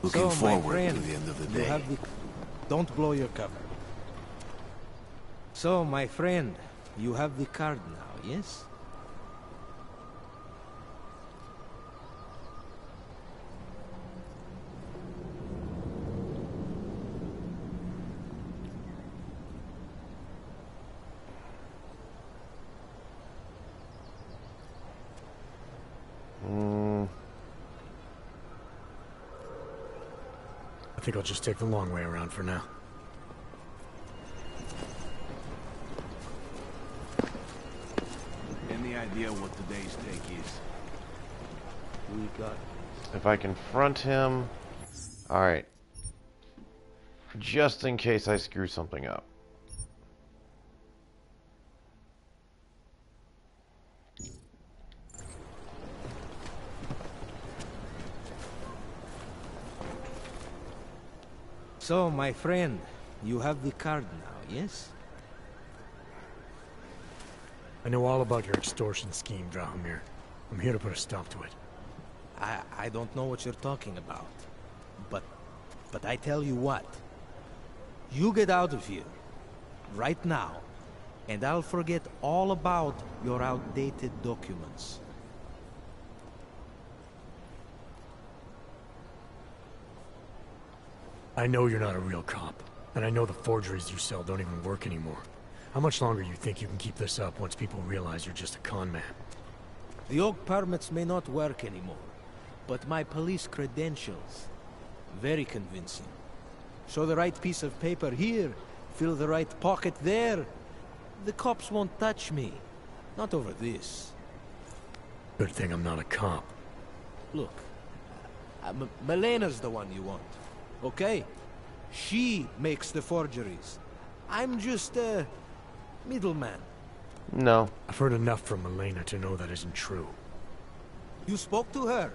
Looking So, forward my friend, to the end of the you day. have Don't blow your cover. So, my friend, you have the card now, yes? I think I'll just take the long way around for now. Any idea what today's take is? We got... If I confront him... Alright. Just in case I screw something up. So, my friend, you have the card now, yes? I know all about your extortion scheme, Drahomir. I'm here to put a stop to it. I don't know what you're talking about. But I tell you what. You get out of here. Right now. And I'll forget all about your outdated documents. I know you're not a real cop. And I know the forgeries you sell don't even work anymore. How much longer you think you can keep this up once people realize you're just a con man? The oak permits may not work anymore. But my police credentials, very convincing. Show the right piece of paper here, fill the right pocket there. The cops won't touch me. Not over this. Good thing I'm not a cop. Look, Melena's the one you want. Okay? She makes the forgeries. I'm just a middleman. No. I've heard enough from Elena to know that isn't true. You spoke to her?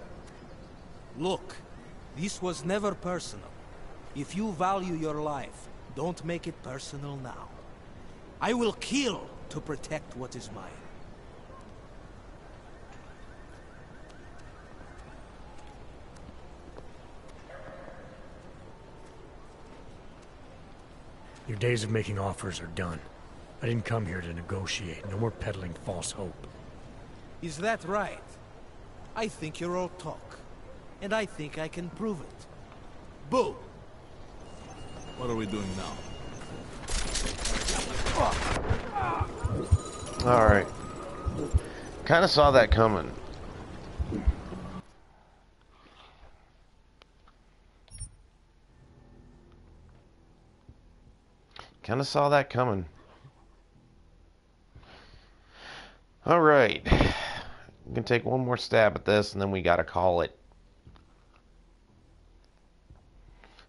Look, this was never personal. If you value your life, don't make it personal now. I will kill to protect what is mine. Your days of making offers are done. I didn't come here to negotiate. No more peddling false hope. Is that right? I think you're all talk. And I think I can prove it. Boo! What are we doing now? Alright. Kind of saw that coming. Kind of saw that coming. Alright. I'm going to take one more stab at this, and then we got to call it.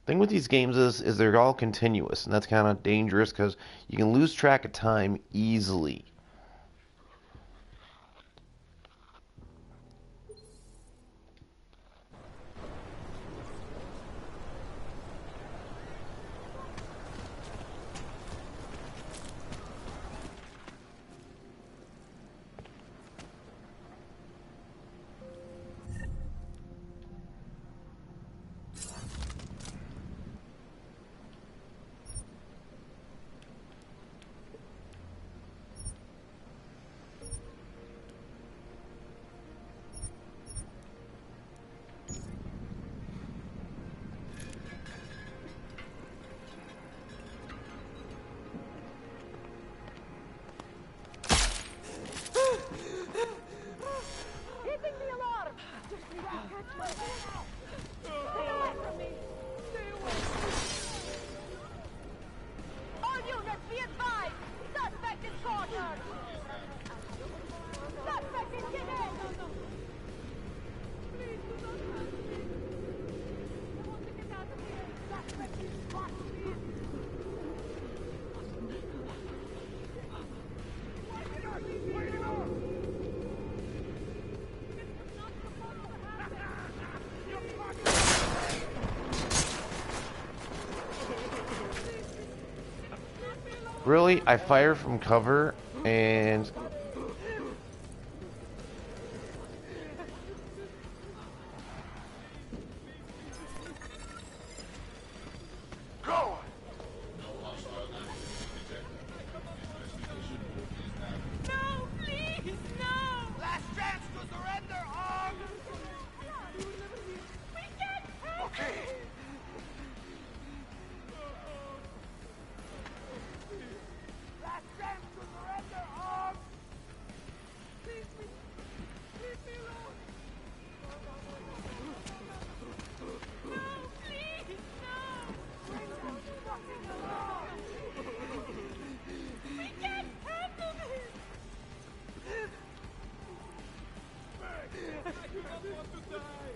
Thing with these games is they're all continuous, and that's kind of dangerous because you can lose track of time easily. Really? I fire from cover and... Go! No, please, no! Last chance to surrender, arm! We can't help Okay. Last chance to surrender, arm! Please, leave me alone! No, please, no! We can't handle this! I do not want to die!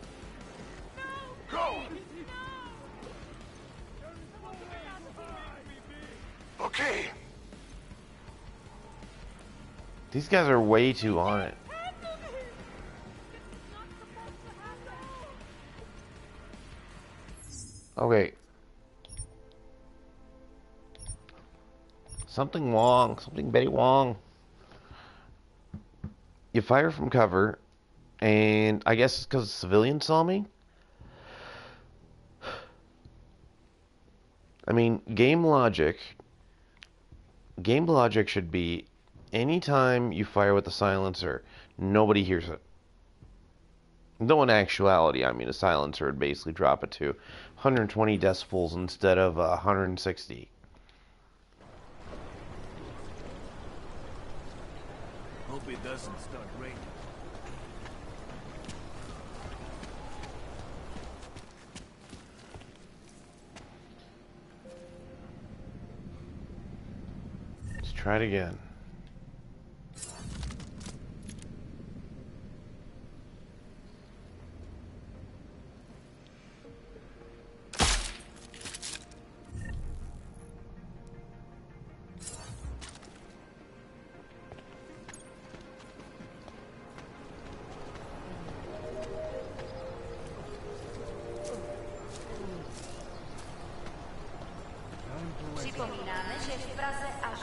No! Go! Please, no! Okay. These guys are way too on it. Okay. Something wrong. Something very wrong. You fire from cover, and I guess it's because civilians saw me. I mean, game logic should be anytime you fire with a silencer, nobody hears it. Though in actuality, I mean, a silencer would basically drop it to 120 decibels instead of 160. Hope it doesn't start raining. Let's try it again.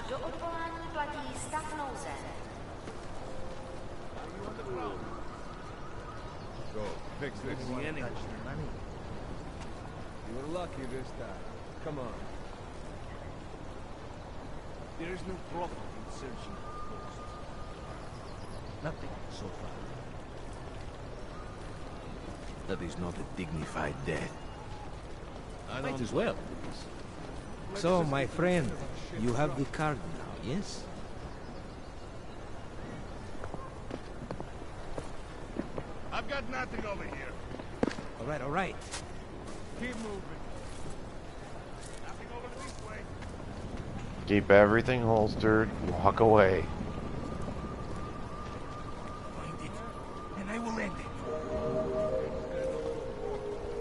Do odvolání platí stav nouze. Go, fix this. You were lucky this time. Come on. There is no profit in searching for ghosts. Nothing so far. That is not a dignified death. Might as well. So, my friend, you have the card now, yes? I've got nothing over here. All right. Keep moving. Nothing over this way. Keep everything holstered. Walk away. Find it, and I will end it.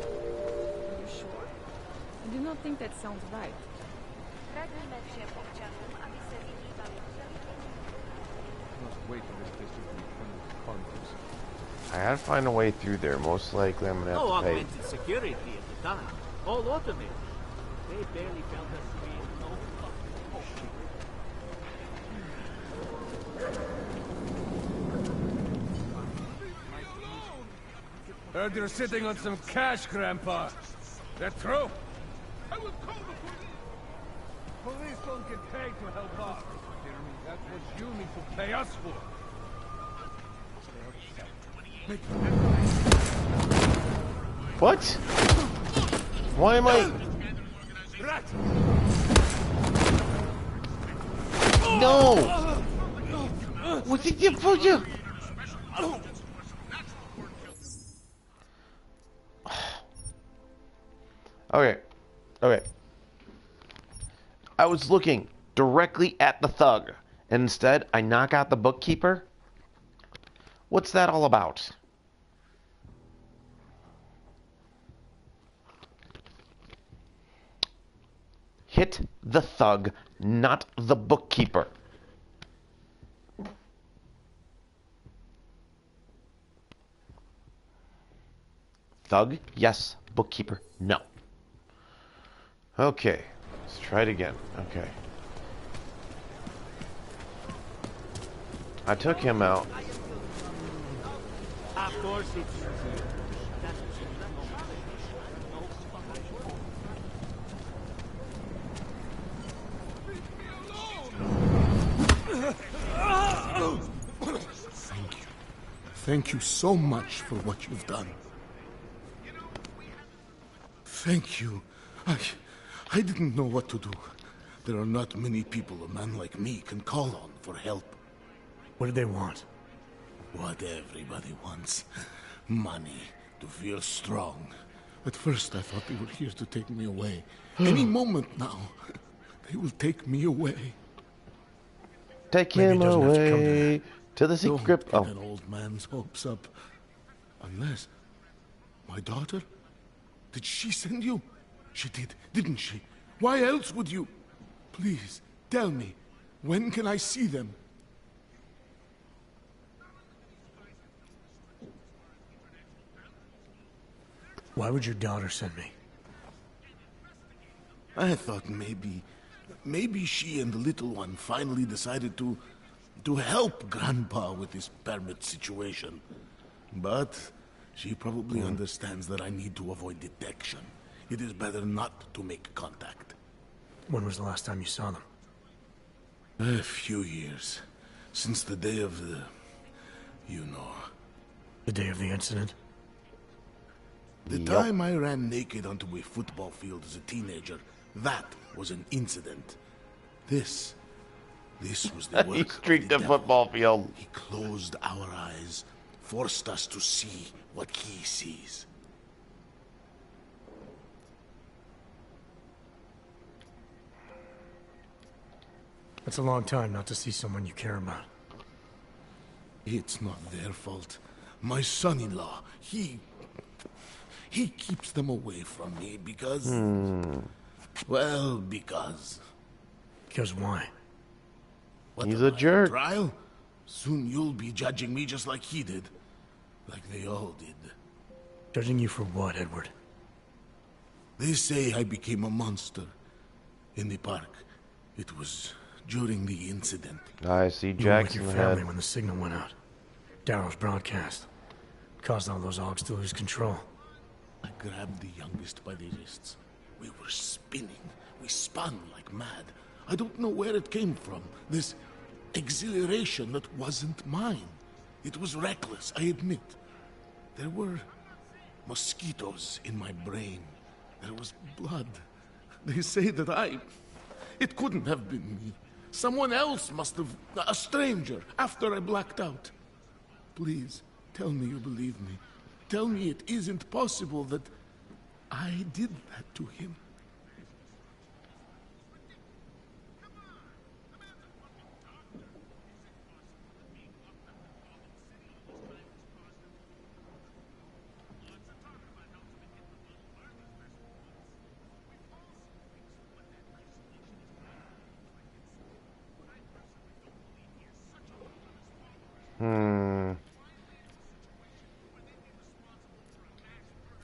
Are you sure? I do not think that sounds right. Must wait for this district to be conquers. I gotta find a way through there. Most likely I'm gonna have No to pay. augmented security at the time. All automated. They barely felt us to be in no fucking Heard you're sitting on some cash, Grandpa. That true? I will call the police. Police don't get paid to help out. That's what you need to pay us for. What? Why am I? No! What did you put you? Okay. I was looking directly at the thug, and instead I knock out the bookkeeper? What's that all about? Hit the thug, not the bookkeeper. Thug, yes. Bookkeeper, no. Okay, let's try it again. Okay. I took him out. Of course it's Thank you. Thank you so much for what you've done. Thank you. I didn't know what to do. There are not many people a man like me can call on for help. What did they want? What everybody wants. Money. To feel strong. At first I thought they were here to take me away. Any moment now, they will take me away. Take him away to the secret. Don't get an old man's hopes up. Unless... My daughter? Did she send you? She did, didn't she? Why else would you? Please, tell me. When can I see them? Why would your daughter send me? I thought maybe she and the little one finally decided to help Grandpa with his permit situation. But she probably understands that I need to avoid detection. It is better not to make contact. When was the last time you saw them? A few years. Since the day of the... you know. The day of the incident? The time I ran naked onto a football field as a teenager, that was an incident. This was the work He streaked the football field. He closed our eyes, forced us to see what he sees. That's a long time not to see someone you care about. It's not their fault. My son-in-law, he keeps them away from me because... Well, because... Because why? He's a jerk. Trial? Soon you'll be judging me just like he did. Like they all did. Judging you for what, Edward? They say I became a monster. In the park. It was during the incident. I see You were with Jackson your ahead. family when the signal went out. Darrow's broadcast. Caused all those Augs to lose control. I grabbed the youngest by the wrists. We were spinning. We spun like mad. I don't know where it came from. This exhilaration that wasn't mine. It was reckless, I admit. There were mosquitoes in my brain. There was blood. They say that it couldn't have been me. Someone else must have... A stranger, after I blacked out. Please, tell me you believe me. Tell me it isn't possible that I did that to him.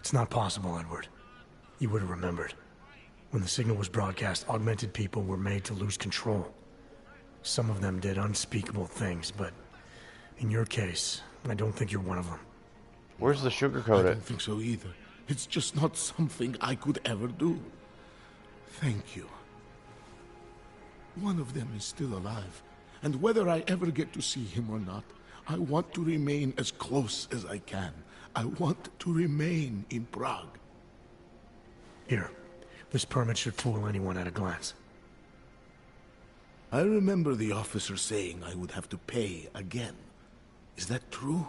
It's not possible, Edward. You would have remembered. When the signal was broadcast, augmented people were made to lose control. Some of them did unspeakable things, but in your case, I don't think you're one of them. Where's the sugarcoat I don't think so either. It's just not something I could ever do. Thank you. One of them is still alive, and whether I ever get to see him or not, I want to remain as close as I can. I want to remain in Prague. Here, this permit should fool anyone at a glance. I remember the officer saying I would have to pay again. Is that true?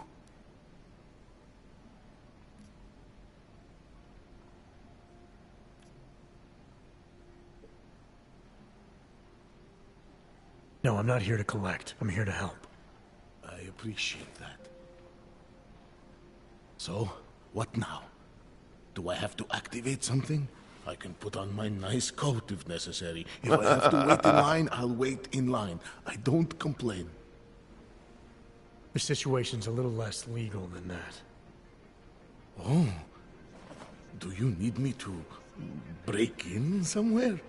No, I'm not here to collect. I'm here to help. I appreciate that. So, what now? Do I have to activate something? I can put on my nice coat if necessary. If I have to wait in line, I'll wait in line. I don't complain. The situation's a little less legal than that. Oh. Do you need me to break in somewhere?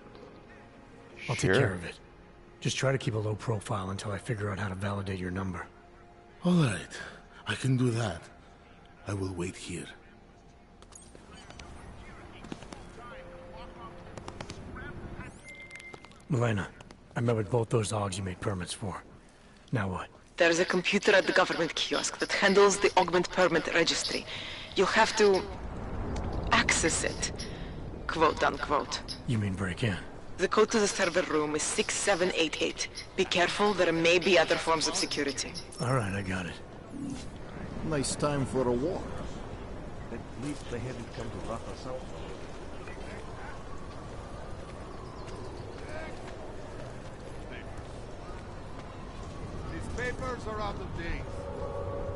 I'll take care of it. Just try to keep a low profile until I figure out how to validate your number. All right. I can do that. I will wait here. Milena, I met with both those Augs you made permits for. Now what? There's a computer at the government kiosk that handles the augment permit registry. You'll have to access it, quote unquote. You mean break in? The code to the server room is 6788. Be careful, there may be other forms of security. All right, I got it. Nice time for a walk. At least they haven't come to rough us up. These papers are out of date.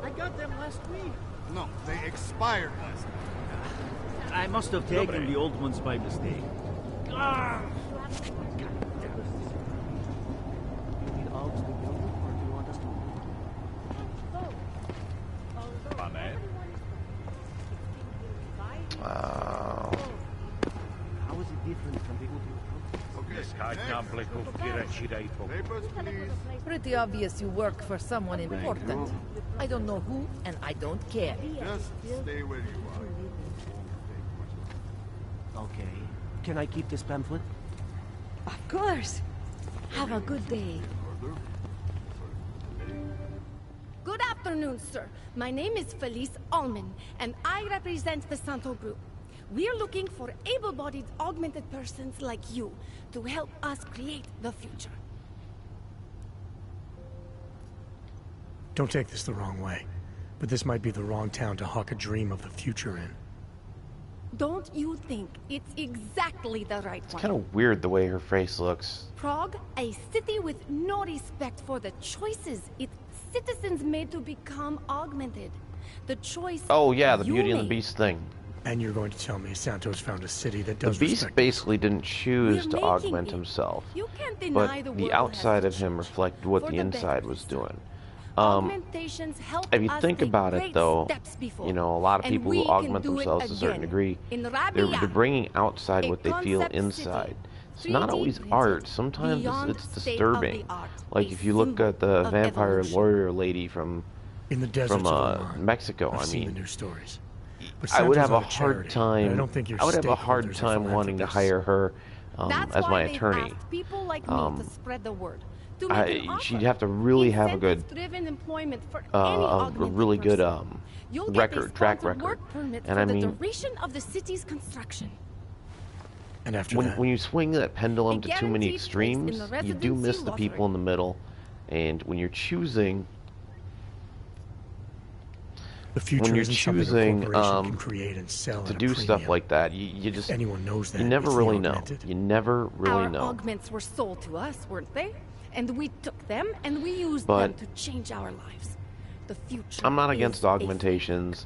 I got them last week. No, they expired last week. I must have taken the old ones by mistake. Ah! Wow. How is it different from the Papers, please. Pretty obvious you work for someone important. I don't know who, and I don't care. Just stay where you are. Okay. Can I keep this pamphlet? Of course. Have a good day. Good afternoon, sir. My name is Felice Allman, and I represent the Santo Group. We're looking for able-bodied augmented persons like you to help us create the future. Don't take this the wrong way, but this might be the wrong town to hawk a dream of the future in. Don't you think it's exactly the right one? Kind of weird the way her face looks. Prague, a city with no respect for the choices its citizens made to become augmented. The choice Oh yeah, the you Beauty and the made. Beast thing. And you're going to tell me Santos found a city that The does Beast respect basically didn't choose We're to making augment it. himself, You can't deny but the the world outside has of him reflected what for the the inside better. was doing. Augmentations help If you us think take about it, great though, steps before, you know, a lot of and people we who can augment do it themselves to a certain again. degree, In they're Rabia, bringing outside a what they feel concept inside. city. It's not 3D always printed art. Sometimes beyond it's state-of-the-art, disturbing. Like a if you look at the symbol of vampire evolution. warrior lady from In the deserts of Oman, Mexico. I've I seen mean, the news stories. But I would Santos have a not hard charity, time. and I don't think your I would have a stakeholders hard are time wanting to philanthropists. hire her That's as why my they've attorney. asked people like me to spread the word. To make an offer. She'd have to really have a good, Incentive-driven employment for any a augmented really good person. You'll get a track sponsored record. work permit And for I the mean, duration of the city's construction. And after when you swing that pendulum to too many guaranteed place in extremes, the you do miss residency the people in the middle. And when you're choosing, The future when you're isn't something a choosing corporation can create and sell to at a do stuff premium. like that, you just Anyone knows that, you never it's the really know. augmented. You never really Our know. augments were sold to us, weren't they? And we took them and we used But them to change our lives. The future. I'm not is against a augmentations.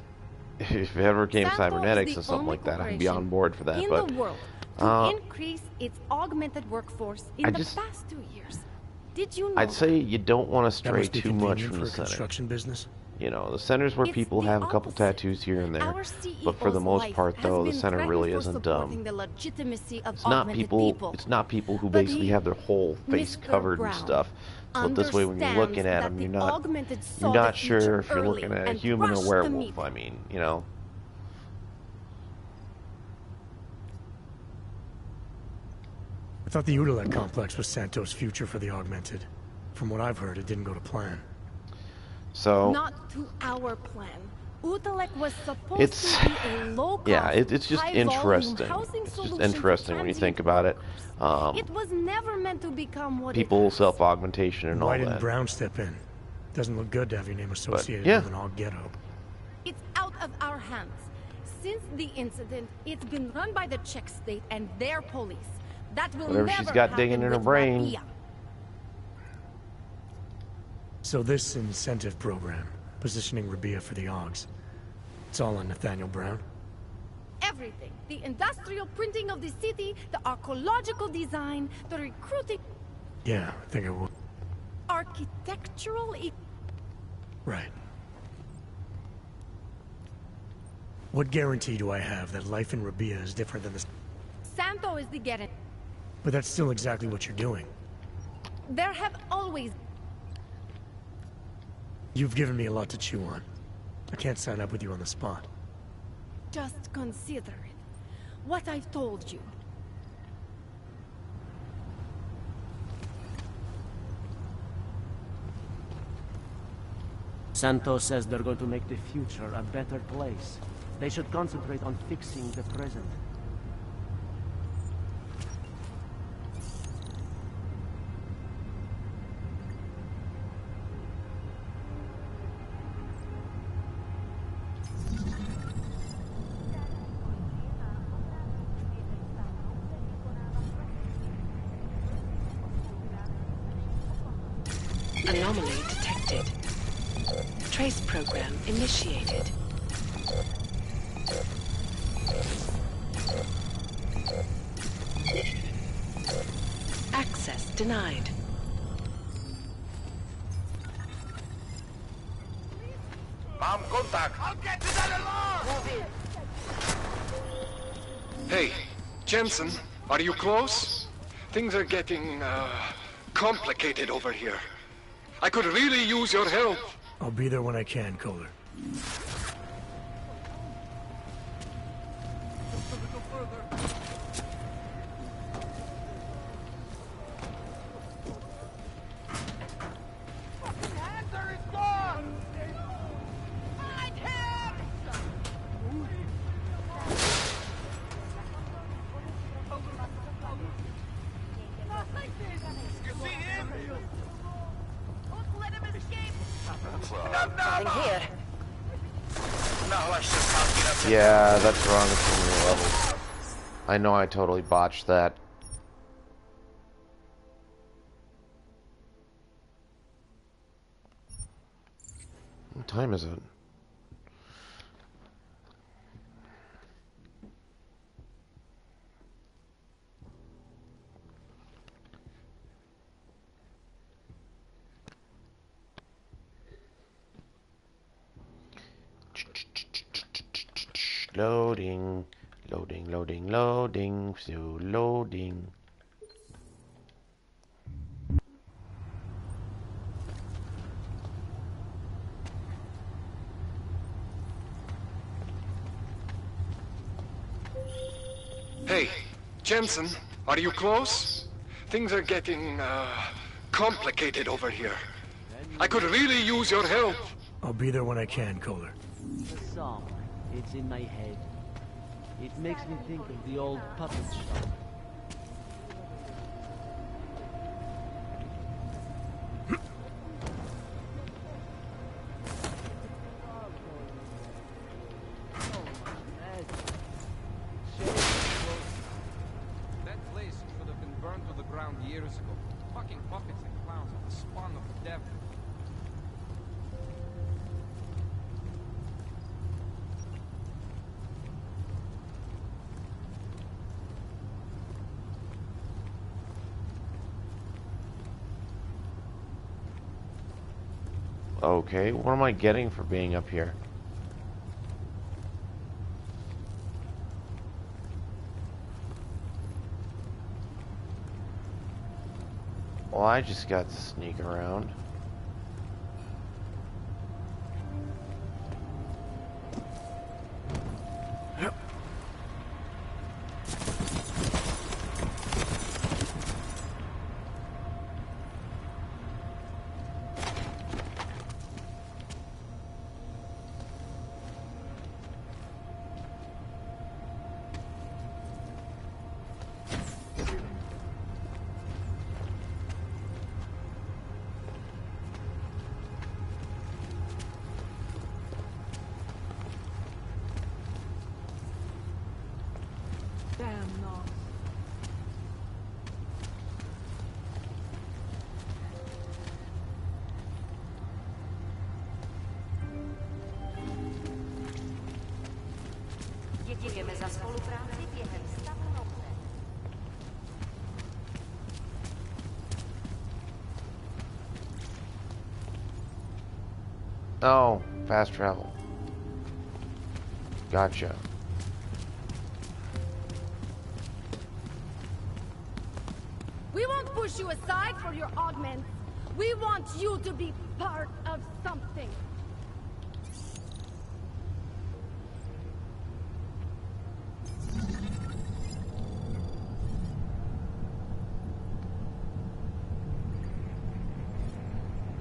If it ever came Santo is cybernetics the or something only like that, I'd be corporation on board for that. in But the world to increase its augmented workforce in I the just- past 2 years. Did you know? I'd say you don't want to That stray must be too much convenient from for the a center. construction business. You know, the center's where It's people the have a couple opposite. tattoos here and there, Our but for the CEO's most life part, has though, the been center threatened really for isn't. supporting the legitimacy of It's not augmented people. people. It's not people who But basically he, have their whole face Mr. covered Brown, and stuff. So this way, when you're looking at understands them, that you're the not. augmented saw You're the not sure future if you're early looking at a and human or rushed to werewolf. meet I mean, you know. I thought the Udalek complex was Santos' future for the augmented. From what I've heard, it didn't go to plan. So Not to our plan. Utalek was supposed it's to be a low-cost, yeah, it's just high-volume interesting. housing It's just solution interesting for when you transient think about it. It was never meant to become what People self-augmentation and all Why didn't that. Brown step in? Doesn't look good to have your name associated yeah. with an all ghetto. It's out of our hands. Since the incident, it's been run by the Czech state and their police. That will Whatever never she's got happen digging in her with brain. Rabia. So this incentive program, positioning Rabia for the Augs, it's all on Nathaniel Brown? Everything. The industrial printing of the city, the archaeological design, the recruiting, Yeah, I think I will. architectural... Right. What guarantee do I have that life in Rabia is different than this? Santo is the guarantee. But that's still exactly what you're doing. There have always... You've given me a lot to chew on. I can't sign up with you on the spot. Just consider it. What I've told you. Santos says they're going to make the future a better place. They should concentrate on fixing the present. Anomaly detected. Trace program initiated. Access denied. Mam kontakt! I'll get to that alarm! Hey, Jensen, are you close? Things are getting, complicated over here. I could really use your help. I'll be there when I can, Kohler. Hunter is gone! Find him! Not like this! You see him? Don't let him escape! Nothing here. Now let's just not get up. Yeah, that's wrong at so many levels. I know I totally botched that. What time is it? Loading, loading, loading, loading, so loading. Hey, Jensen, are you close? Things are getting, complicated over here. I could really use your help. I'll be there when I can, Kohler. The song, it's in my head. It makes me think of the old puppet shop. That place should have been burned to the ground years ago. Fucking puppets and clowns are the spawn of the devil. Okay, what am I getting for being up here? Well, I just got to sneak around. Damn no. Děkujeme za spolupráci během stavu nouze. Oh, fast travel. Gotcha. We won't push you aside for your augments. We want you to be part of something.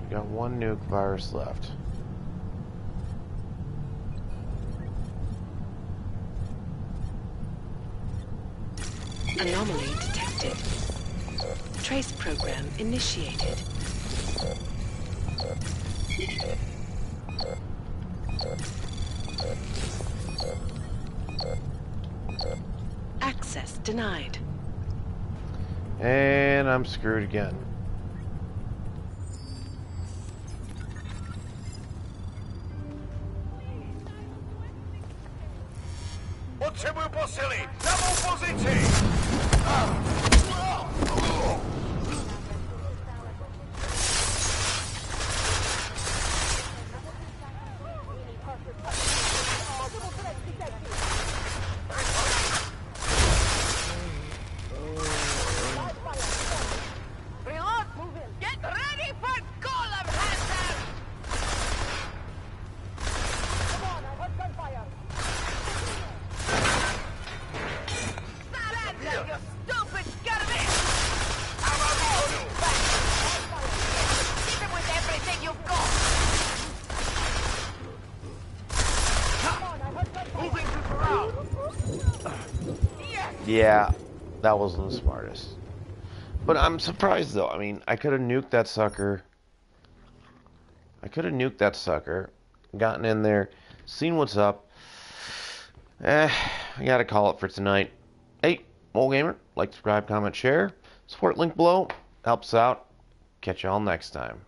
We got one nuke virus left. Anomaly detected. Trace program initiated. Access denied. And I'm screwed again. Otrzymуй posily! Prawą pozycję! Reload! Get ready for Golem Hunter! Come on, I heard gunfire! Surrender, you stupid garbage! How about you? Hit him with everything you've got! Moving to corral! Yeah, that wasn't the smartest. But I'm surprised though. I mean, I could have nuked that sucker. Gotten in there, seen what's up. I gotta call it for tonight. Hey, moralgamer, like, subscribe, comment, share. Support link below. Helps out. Catch y'all next time.